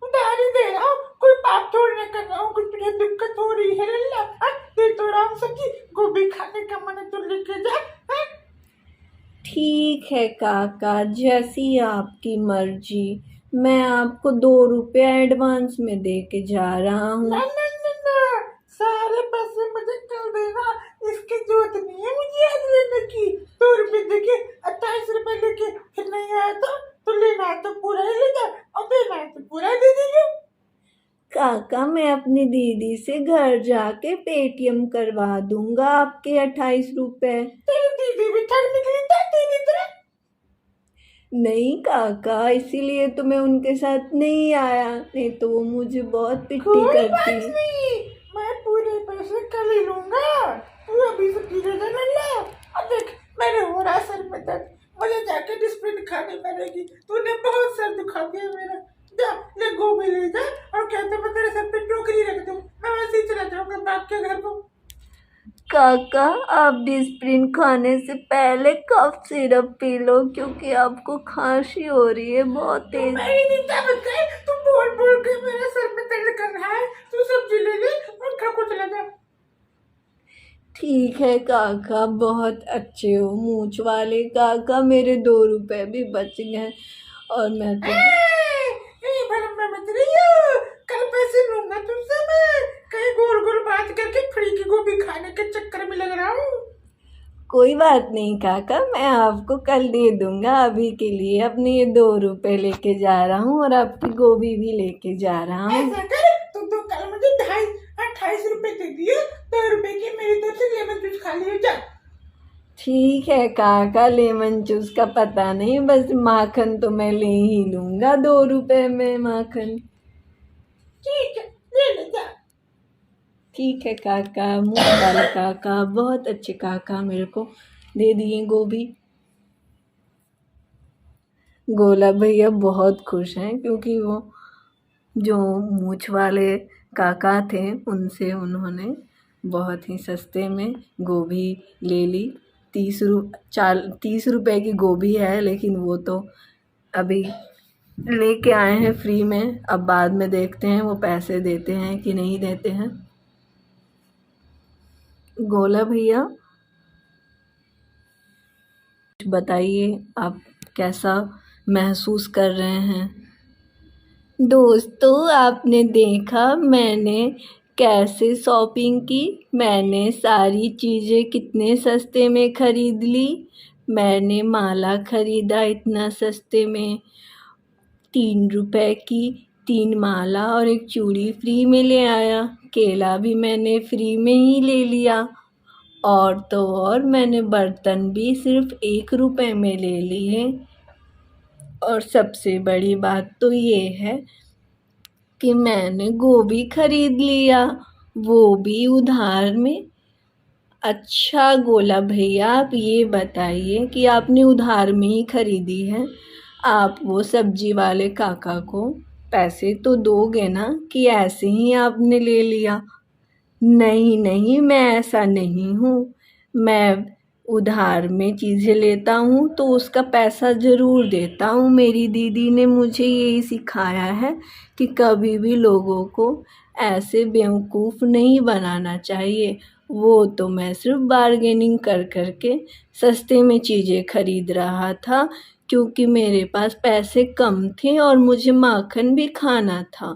उधार ही दे रहा हूँ, कोई बात थोड़ी ना कर रहा हूँ, कुछ तुझे दिक्कत हो रही है लल्ला? दे तो रहा हूँ सब्जी, गोभी खाने का मन है तो लेके जा, हाँ? ठीक है काका, जैसी आपकी मर्जी। मैं आपको 2 रुपए एडवांस में दे के जा रहा हूँ। ना ना ना ना, सारे पैसे मुझे कल देना, इसकी जरूरत नहीं है मुझे आज लेने की। 2 रुपए देके 28 रुपए लेके फिर नहीं आया तो लेना है तो पूरा ही ले जा, और देना है तो पूरा ही दे दीजिए। काका मैं अपनी दीदी से घर जाके पेटीएम करवा दूंगा आपके 28 रुपए। तेरी दीदी भी ठग निकली था तेरी तरह। नहीं काका, इसीलिए तो मैं उनके साथ नहीं आया, नहीं तो वो मुझे बहुत पिट्टी कोई करती। बात नहीं, मैं पूरे पैसे कल ही लूंगा, तू अभी से पीछे जा लल्ला। और देख, मेरे हो रहा सर में दर्द, मुझे जाके डिस्प्रिन खानी पड़ेगी, तूने बहुत सर दुखा दिया मेरा। जा ले गोभी ले जा, और कहते मैं तेरे सर पे टोकरी रख दूं, मैं वैसे ही चला जाऊंगा भाग के घर को। काका आप डिस्प्रिन खाने से पहले कफ सिरप पी लो, क्योंकि आपको खांसी हो रही है बहुत तेज। मेरी नींदा मत गई, तू बोल बोल के मेरे सर में दर्द कर रहा है, तू सब्जी ले ले और घर को चला जा। ठीक है काका, बहुत अच्छे हो मूंछ वाले काका, मेरे 2 रुपए भी बच गए और मैं तो भरम में मत रहियो, कल पैसे लूंगा तुमसे मैं, कहीं गोल गोल बात करके फ्री की गोभी खाने के चक्कर में लग रहा हूँ। कोई बात नहीं काका, मैं आपको कल दे दूंगा। अभी के लिए अपने ये 2 रुपए लेके जा रहा हूँ और आपकी गोभी भी लेके जा रहा हूँ। ऐसा कर, तू तो कल मुझे 28 रुपए दे दिए, 2 रुपए की मेरी तरफ से लेमन जूस खा लियो जा। ठीक है काका, लेमन जूस का पता नहीं, बस माखन तो मैं ले ही लूंगा 2 रुपए में माखन। ठीक है, ले ले जा। ठीक है काका, मुंह वाले काका, बहुत अच्छे काका, मेरे को दे दिए गोभी। गोला भैया बहुत खुश हैं, क्योंकि वो जो मूछ वाले काका थे उनसे उन्होंने बहुत ही सस्ते में गोभी ले ली। 30 रुपए की गोभी है, लेकिन वो तो अभी लेके आए हैं फ्री में, अब बाद में देखते हैं वो पैसे देते हैं कि नहीं देते हैं। गोला भैया बताइए, आप कैसा महसूस कर रहे हैं? दोस्तों आपने देखा मैंने कैसे शॉपिंग की, मैंने सारी चीज़ें कितने सस्ते में ख़रीद ली। मैंने माला ख़रीदा इतना सस्ते में, 3 रुपए की 3 माला और एक चूड़ी फ्री में ले आया। केला भी मैंने फ्री में ही ले लिया, और तो और मैंने बर्तन भी सिर्फ 1 रुपए में ले लिए। और सबसे बड़ी बात तो ये है कि मैंने गोभी खरीद लिया, वो भी उधार में। अच्छा गोला भैया, आप ये बताइए कि आपने उधार में ही खरीदी है, आप वो सब्जी वाले काका को पैसे तो दोगे ना, कि ऐसे ही आपने ले लिया? नहीं नहीं, मैं ऐसा नहीं हूँ, मैं उधार में चीज़ें लेता हूँ तो उसका पैसा ज़रूर देता हूँ। मेरी दीदी ने मुझे यही सिखाया है कि कभी भी लोगों को ऐसे बेवकूफ़ नहीं बनाना चाहिए। वो तो मैं सिर्फ बार्गेनिंग कर कर के सस्ते में चीज़ें खरीद रहा था, क्योंकि मेरे पास पैसे कम थे और मुझे माखन भी खाना था।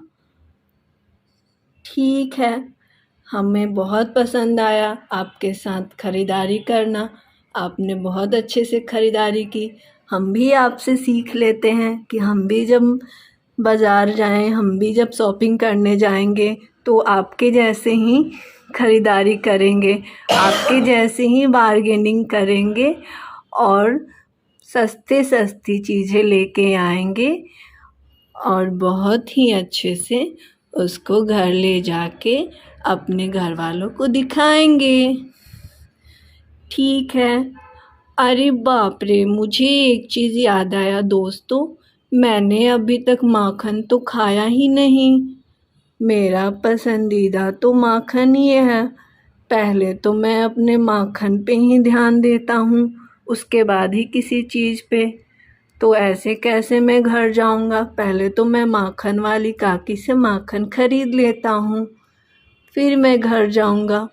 ठीक है, हमें बहुत पसंद आया आपके साथ खरीदारी करना। आपने बहुत अच्छे से खरीदारी की। हम भी आपसे सीख लेते हैं कि हम भी जब बाज़ार जाएं, हम भी जब शॉपिंग करने जाएंगे तो आपके जैसे ही खरीदारी करेंगे, आपके जैसे ही बार्गेनिंग करेंगे और सस्ती चीज़ें लेके आएंगे और बहुत ही अच्छे से उसको घर ले जाके अपने घर वालों को दिखाएंगे। ठीक है। अरे बाप रे, मुझे एक चीज़ याद आया दोस्तों, मैंने अभी तक माखन तो खाया ही नहीं। मेरा पसंदीदा तो माखन ही है। पहले तो मैं अपने माखन पे ही ध्यान देता हूँ, उसके बाद ही किसी चीज़ पे। तो ऐसे कैसे मैं घर जाऊँगा? पहले तो मैं माखन वाली काकी से माखन खरीद लेता हूँ, फिर मैं घर जाऊँगा।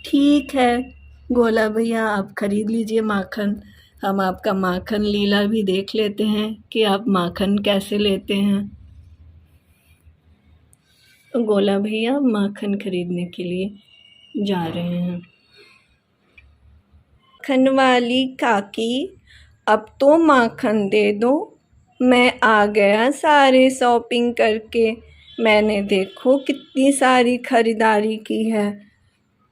ठीक है गोला भैया, आप खरीद लीजिए माखन। हम आपका माखन लीला भी देख लेते हैं कि आप माखन कैसे लेते हैं। गोला भैया माखन खरीदने के लिए जा रहे हैं। माखन वाली काकी, अब तो माखन दे दो। मैं आ गया सारे शॉपिंग करके। मैंने देखो कितनी सारी खरीदारी की है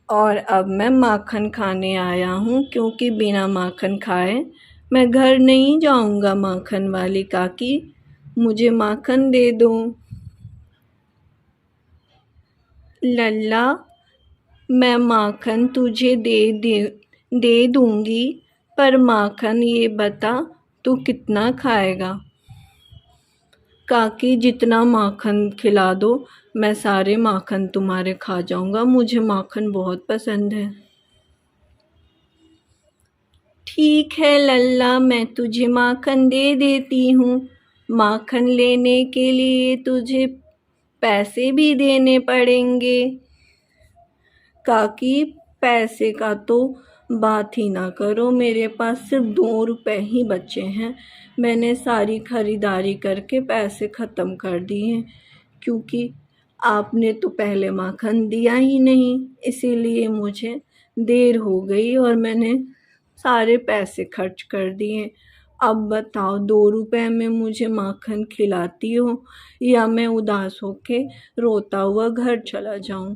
और अब मैं माखन खाने आया हूँ, क्योंकि बिना माखन खाए मैं घर नहीं जाऊँगा। माखन वाली काकी, मुझे माखन दे दो। लल्ला, मैं माखन तुझे दे दूँगी, पर माखन ये बता तू कितना खाएगा? काकी, जितना माखन खिला दो, मैं सारे माखन तुम्हारे खा जाऊँगा। मुझे माखन बहुत पसंद है। ठीक है लल्ला, मैं तुझे माखन दे देती हूँ। माखन लेने के लिए तुझे पैसे भी देने पड़ेंगे। काकी, पैसे का तो बात ही ना करो, मेरे पास सिर्फ 2 रुपए ही बचे हैं। मैंने सारी खरीदारी करके पैसे ख़त्म कर दिए हैं, क्योंकि आपने तो पहले माखन दिया ही नहीं, इसीलिए मुझे देर हो गई और मैंने सारे पैसे खर्च कर दिए। अब बताओ, 2 रुपए में मुझे माखन खिलाती हो या मैं उदास होके रोता हुआ घर चला जाऊं?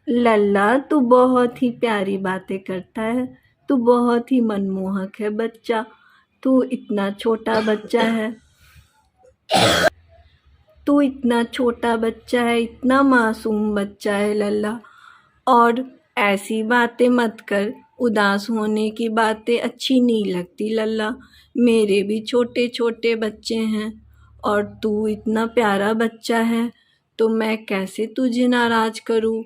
लल्ला, तू बहुत ही प्यारी बातें करता है। तू बहुत ही मनमोहक है बच्चा। तू इतना छोटा बच्चा है। तू इतना छोटा बच्चा है, इतना मासूम बच्चा है लल्ला। और ऐसी बातें मत कर, उदास होने की बातें अच्छी नहीं लगती लल्ला। मेरे भी छोटे छोटे बच्चे हैं और तू इतना प्यारा बच्चा है, तो मैं कैसे तुझे नाराज़ करूँ।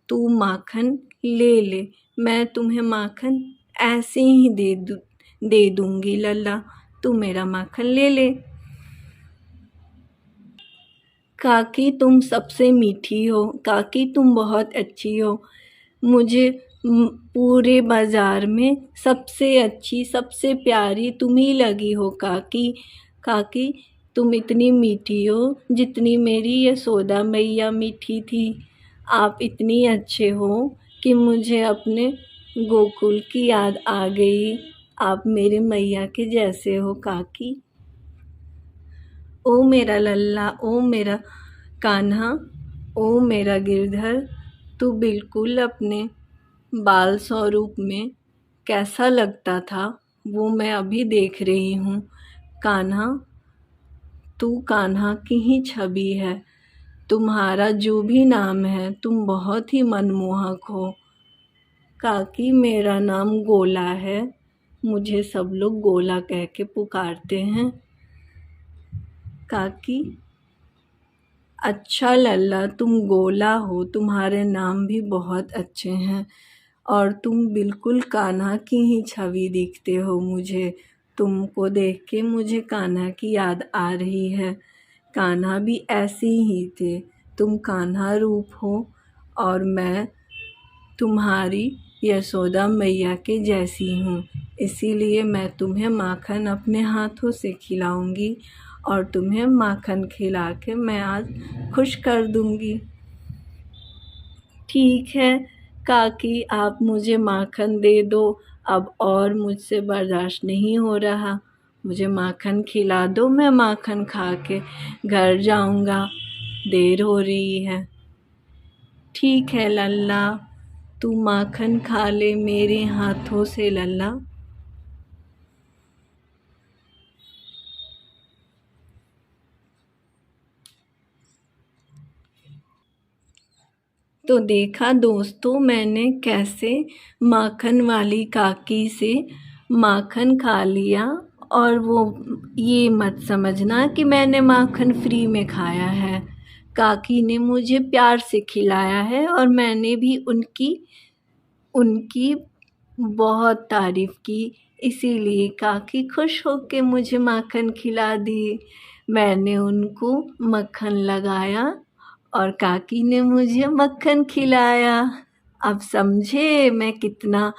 तू माखन ले ले, मैं तुम्हें माखन ऐसे ही दे दूँगी लल्ला। तू मेरा माखन ले ले। काकी, तुम सबसे मीठी हो। काकी, तुम बहुत अच्छी हो। मुझे पूरे बाज़ार में सबसे अच्छी, सबसे प्यारी तुम ही लगी हो काकी। काकी, तुम इतनी मीठी हो जितनी मेरी यशोदा मैया मीठी थी। आप इतनी अच्छे हो कि मुझे अपने गोकुल की याद आ गई। आप मेरे मैया के जैसे हो काकी। ओ मेरा लल्ला, ओ मेरा कान्हा, ओ मेरा गिरधर, तू बिल्कुल अपने बाल स्वरूप में कैसा लगता था, वो मैं अभी देख रही हूँ। कान्हा, तू कान्हा की ही छवि है। तुम्हारा जो भी नाम है, तुम बहुत ही मनमोहक हो। काकी, मेरा नाम गोला है। मुझे सब लोग गोला कह के पुकारते हैं। काकी, अच्छा लल्ला, तुम गोला हो, तुम्हारे नाम भी बहुत अच्छे हैं और तुम बिल्कुल कान्हा की ही छवि दिखते हो मुझे। तुमको देख के मुझे कान्हा की याद आ रही है। कान्हा भी ऐसे ही थे। तुम कान्हा रूप हो और मैं तुम्हारी यशोदा मैया के जैसी हूँ। इसीलिए मैं तुम्हें माखन अपने हाथों से खिलाऊंगी और तुम्हें माखन खिला के मैं आज खुश कर दूंगी। ठीक है काकी, आप मुझे माखन दे दो। अब और मुझसे बर्दाश्त नहीं हो रहा। मुझे माखन खिला दो, मैं माखन खा के घर जाऊंगा। देर हो रही है। ठीक है लल्ला, तू माखन खा ले मेरे हाथों से लल्ला। तो देखा दोस्तों, मैंने कैसे माखन वाली काकी से माखन खा लिया। और वो ये मत समझना कि मैंने माखन फ्री में खाया है। काकी ने मुझे प्यार से खिलाया है और मैंने भी उनकी उनकी बहुत तारीफ की। इसीलिए काकी खुश होके मुझे माखन खिला दी। मैंने उनको मक्खन लगाया और काकी ने मुझे मक्खन खिलाया। अब समझे मैं कितना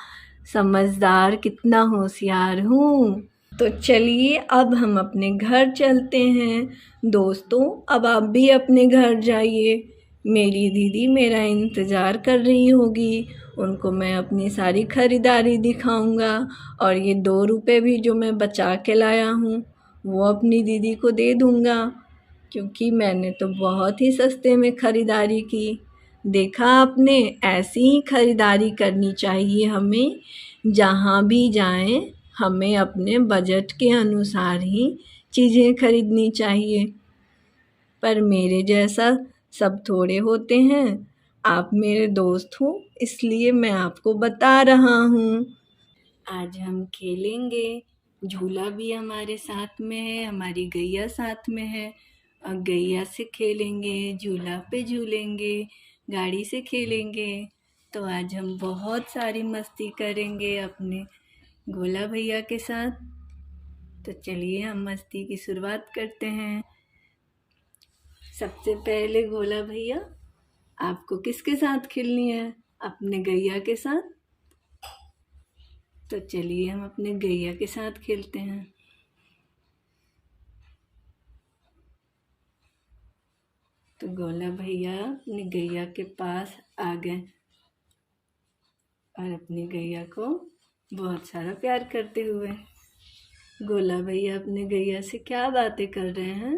समझदार, कितना होशियार हूँ। तो चलिए अब हम अपने घर चलते हैं। दोस्तों, अब आप भी अपने घर जाइए। मेरी दीदी मेरा इंतज़ार कर रही होगी। उनको मैं अपनी सारी खरीदारी दिखाऊंगा और ये 2 रुपए भी जो मैं बचा के लाया हूँ वो अपनी दीदी को दे दूंगा, क्योंकि मैंने तो बहुत ही सस्ते में खरीदारी की। देखा आपने, ऐसी ही खरीदारी करनी चाहिए हमें। जहाँ भी जाएं हमें अपने बजट के अनुसार ही चीज़ें खरीदनी चाहिए। पर मेरे जैसा सब थोड़े होते हैं। आप मेरे दोस्त हो इसलिए मैं आपको बता रहा हूँ। आज हम खेलेंगे। झूला भी हमारे साथ में है, हमारी गैया साथ में है और गैया से खेलेंगे, झूला पे झूलेंगे, गाड़ी से खेलेंगे। तो आज हम बहुत सारी मस्ती करेंगे अपने गोला भैया के साथ। तो चलिए हम मस्ती की शुरुआत करते हैं। सबसे पहले गोला भैया, आपको किसके साथ खेलनी है? अपने गैया के साथ। तो चलिए हम अपने गैया के साथ खेलते हैं। तो गोला भैया अपनी गैया के पास आ गए और अपनी गैया को बहुत सारा प्यार करते हुए। गोला भैया अपने गैया से क्या बातें कर रहे हैं?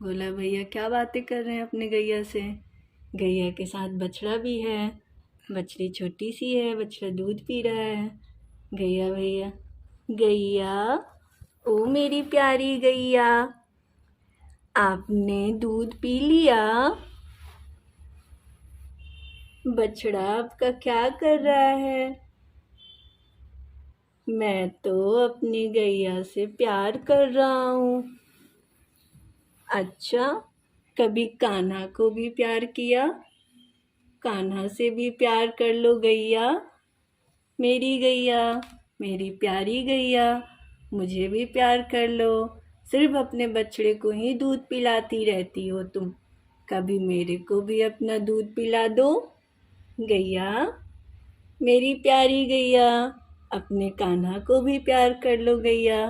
गोला भैया क्या बातें कर रहे हैं अपने गैया से? गैया के साथ बछड़ा भी है। बछड़ी छोटी सी है, बछड़ा दूध पी रहा है। गैया भैया, गैया, ओ मेरी प्यारी गैया, आपने दूध पी लिया? बछड़ा आपका क्या कर रहा है? मैं तो अपनी गैया से प्यार कर रहा हूँ। अच्छा, कभी कान्हा को भी प्यार किया? कान्हा से भी प्यार कर लो गैया। मेरी गैया, मेरी प्यारी गैया, मुझे भी प्यार कर लो। सिर्फ अपने बछड़े को ही दूध पिलाती रहती हो तुम। कभी मेरे को भी अपना दूध पिला दो गैया। मेरी प्यारी गैया, अपने कान्हा को भी प्यार कर लो गैया।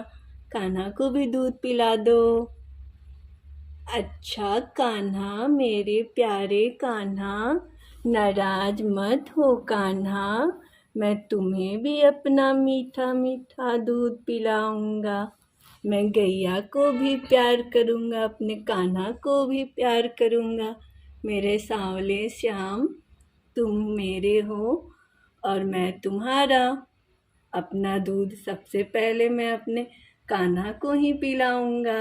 कान्हा को भी दूध पिला दो। अच्छा कान्हा, मेरे प्यारे कान्हा, नाराज मत हो कान्हा। मैं तुम्हें भी अपना मीठा मीठा दूध पिलाऊंगा। मैं गैया को भी प्यार करूंगा, अपने कान्हा को भी प्यार करूंगा। मेरे सांवले श्याम, तुम मेरे हो और मैं तुम्हारा। अपना दूध सबसे पहले मैं अपने कान्हा को ही पिलाऊंगा।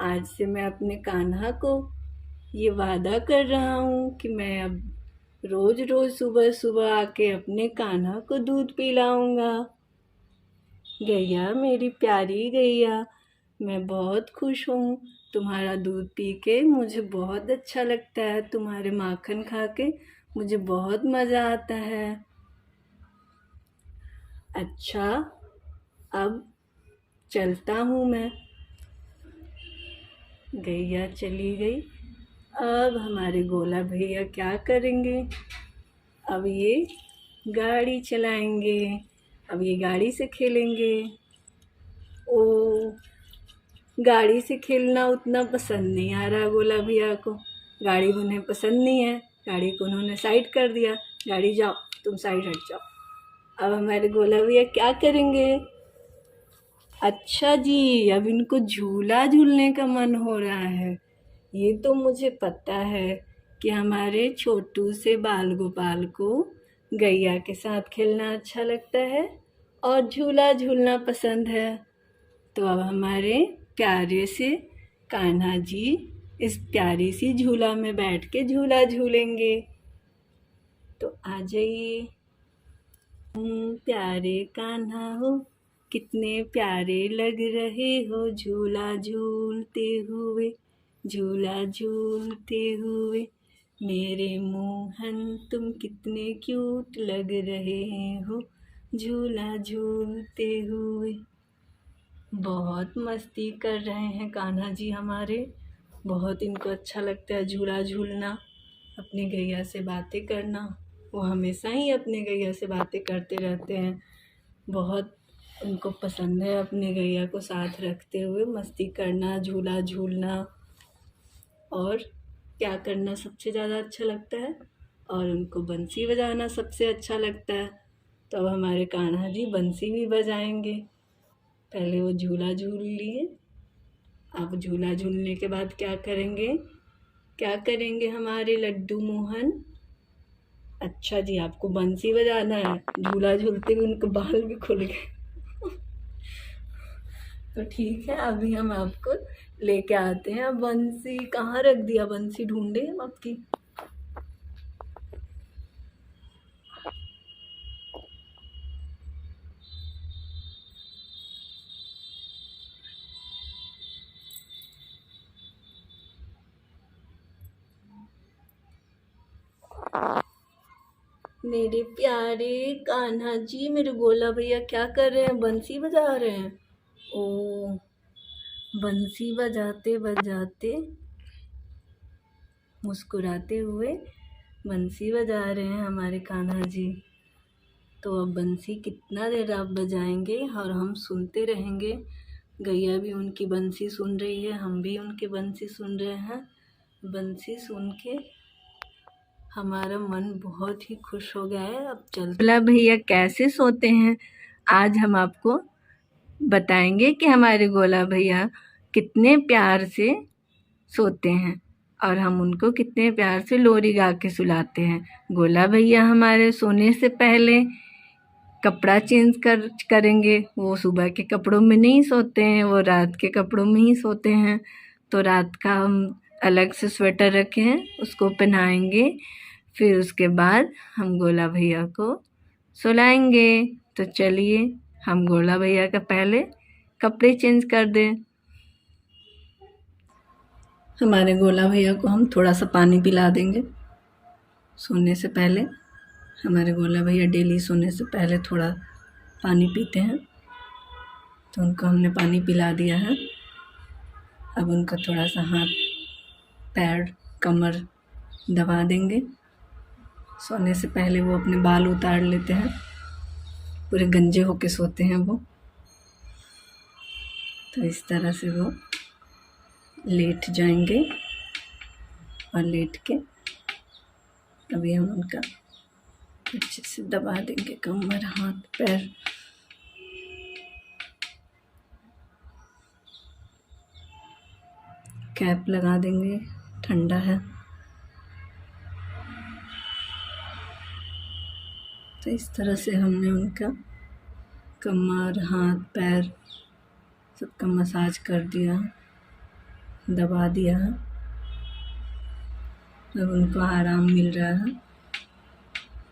आज से मैं अपने कान्हा को ये वादा कर रहा हूँ कि मैं अब रोज रोज सुबह सुबह आके अपने कान्हा को दूध पिलाऊंगा। गैया, मेरी प्यारी गैया, मैं बहुत खुश हूँ। तुम्हारा दूध पी के मुझे बहुत अच्छा लगता है। तुम्हारे माखन खा के मुझे बहुत मज़ा आता है। अच्छा, अब चलता हूँ मैं। गैया चली गई। अब हमारे गोला भैया क्या करेंगे? अब ये गाड़ी चलाएंगे। अब ये गाड़ी से खेलेंगे। ओ, गाड़ी से खेलना उतना पसंद नहीं आ रहा गोला भैया को। गाड़ी उन्हें पसंद नहीं है। गाड़ी को उन्होंने साइड कर दिया। गाड़ी जाओ, तुम साइड हट जाओ। अब हमारे गोला भैया क्या करेंगे? अच्छा जी, अब इनको झूला झूलने का मन हो रहा है। ये तो मुझे पता है कि हमारे छोटू से बाल गोपाल को गैया के साथ खेलना अच्छा लगता है और झूला झूलना पसंद है। तो अब हमारे प्यारे से कान्हा जी इस प्यारी सी झूला में बैठ के झूला झूलेंगे। तो आ जाइए। प्यारे कान्हा हो, कितने प्यारे लग रहे हो झूला झूलते हुए, झूला झूलते हुए। मेरे मोहन तुम कितने क्यूट लग रहे हो झूला झूलते हुए। बहुत मस्ती कर रहे हैं कान्हा जी हमारे। बहुत इनको अच्छा लगता है झूला झूलना, अपनी गैया से बातें करना। वो हमेशा ही अपने गैया से बातें करते रहते हैं। बहुत उनको पसंद है अपने गैया को साथ रखते हुए मस्ती करना, झूला झूलना। और क्या करना सबसे ज़्यादा अच्छा लगता है? और उनको बंसी बजाना सबसे अच्छा लगता है। तो अब हमारे कान्हा जी बंसी भी बजाएंगे। पहले वो झूला झूल लिए। अब झूला झूलने के बाद क्या करेंगे? क्या करेंगे हमारे लड्डू मोहन? अच्छा जी, आपको बंसी बजाना है। झूला झूलते हुए उनके बाल भी खुल गए। तो ठीक है, अभी हम आपको लेके आते हैं। अब बंसी कहाँ रख दिया? बंसी ढूंढे हम आपकी। मेरे प्यारे कान्हा जी, मेरे गोला भैया क्या कर रहे हैं? बंसी बजा रहे हैं। ओ, बंसी बजाते बजाते, मुस्कुराते हुए बंसी बजा रहे हैं हमारे कान्हा जी। तो अब बंसी कितना देर आप बजाएंगे और हम सुनते रहेंगे। गैया भी उनकी बंसी सुन रही है, हम भी उनकी बंसी सुन रहे हैं। बंसी सुन के हमारा मन बहुत ही खुश हो गया है। अब चलते। गोला भैया कैसे सोते हैं आज हम आपको बताएंगे कि हमारे गोला भैया कितने प्यार से सोते हैं और हम उनको कितने प्यार से लोरी गा के सुलाते हैं। गोला भैया हमारे सोने से पहले कपड़ा चेंज करेंगे। वो सुबह के कपड़ों में नहीं सोते हैं, वो रात के कपड़ों में ही सोते हैं। तो रात का हम अलग से स्वेटर रखे हैं, उसको पहनाएंगे। फिर उसके बाद हम गोला भैया को सुलाएंगे। तो चलिए हम गोला भैया का पहले कपड़े चेंज कर दें। हमारे गोला भैया को हम थोड़ा सा पानी पिला देंगे सोने से पहले। हमारे गोला भैया डेली सोने से पहले थोड़ा पानी पीते हैं, तो उनको हमने पानी पिला दिया है। अब उनका थोड़ा सा हाथ पैर कमर दबा देंगे। सोने से पहले वो अपने बाल उतार लेते हैं, पूरे गंजे होके सोते हैं वो। तो इस तरह से वो लेट जाएंगे और लेट के अभी हम उनका अच्छे से दबा देंगे कमर, हाथ, पैर। कैप लगा देंगे, ठंडा है। तो इस तरह से हमने उनका कमर, हाथ, पैर सबका मसाज कर दिया, दबा दिया है। अब उनको आराम मिल रहा है।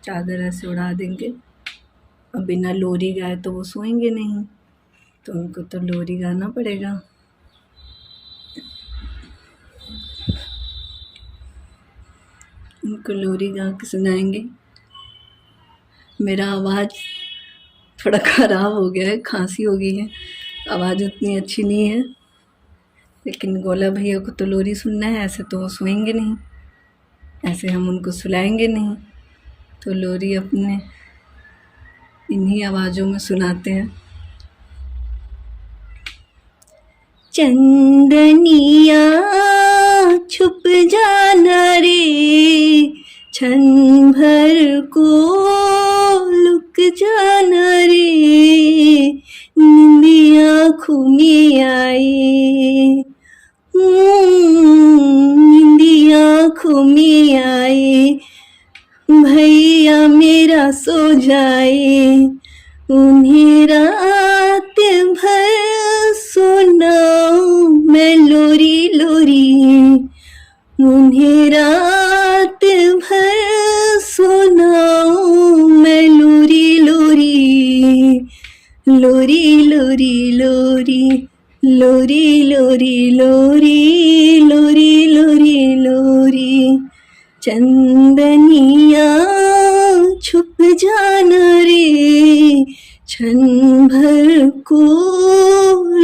चादर ऐसे उड़ा देंगे। अब बिना लोरी गाए तो वो सोएंगे नहीं, तो उनको तो लोरी गाना पड़ेगा। उनको लोरी गा के सुनाएंगे। मेरा आवाज़ थोड़ा ख़राब हो गया है, खांसी हो गई है, आवाज़ उतनी अच्छी नहीं है, लेकिन गोला भैया को तो लोरी सुनना है। ऐसे तो वो सोएंगे नहीं, ऐसे हम उनको सुलाएंगे नहीं, तो लोरी अपने इन्हीं आवाज़ों में सुनाते हैं। चंदनिया छुप जाना रे, क्षण भर को लुक जाना रे, निंदिया आँखों आई, निंदिया आँखों में आई, भैया मेरा सो जाए, उन्हें रात भर सुनाऊं मैं लोरी लोरी, उन्हें रात भर सुनाऊं मैं लोरी लोरी, लोरी लोरी लोरी, लोरी लोरी लोरी, लोरी लोरी लोरी। चंदनिया छुप जाना रे, क्षण भर को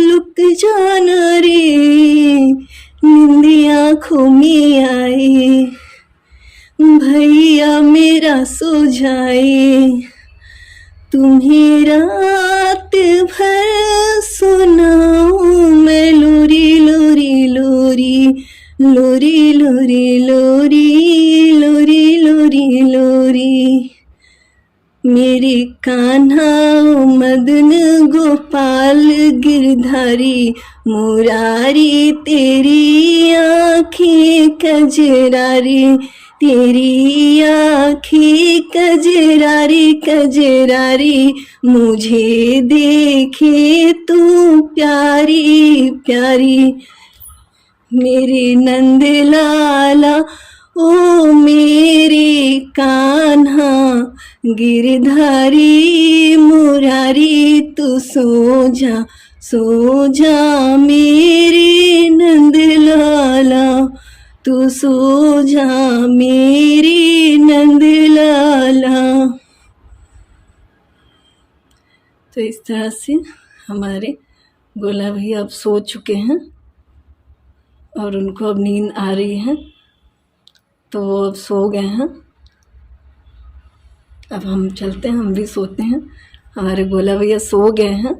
लुक जाना रे, निंदिया आँखों में आए, भैया मेरा सो जाए, तुम्हें रात भर सुनाऊं मैं लोरी लोरी लोरी, लोरी लोरी लोरी, लोरी लोरी लोरी। मेरे कान्हा मदन गोपाल गिरधारी मुरारी, तेरी आँखें कजरारी, तेरी आँखें कजरारी कजरारी, मुझे देखे तू प्यारी प्यारी, मेरे नंद लाला ओ मेरे कान्हा गिरधारी मुरारी, तू सो जा मेरे नंद लाला, तू सो जा मेरे नंद लाला। तो इस तरह से हमारे गोला भैया अब सो चुके हैं और उनको अब नींद आ रही है, तो वो अब सो गए हैं। अब हम चलते हैं, हम भी सोते हैं। हमारे गोला भैया सो गए हैं।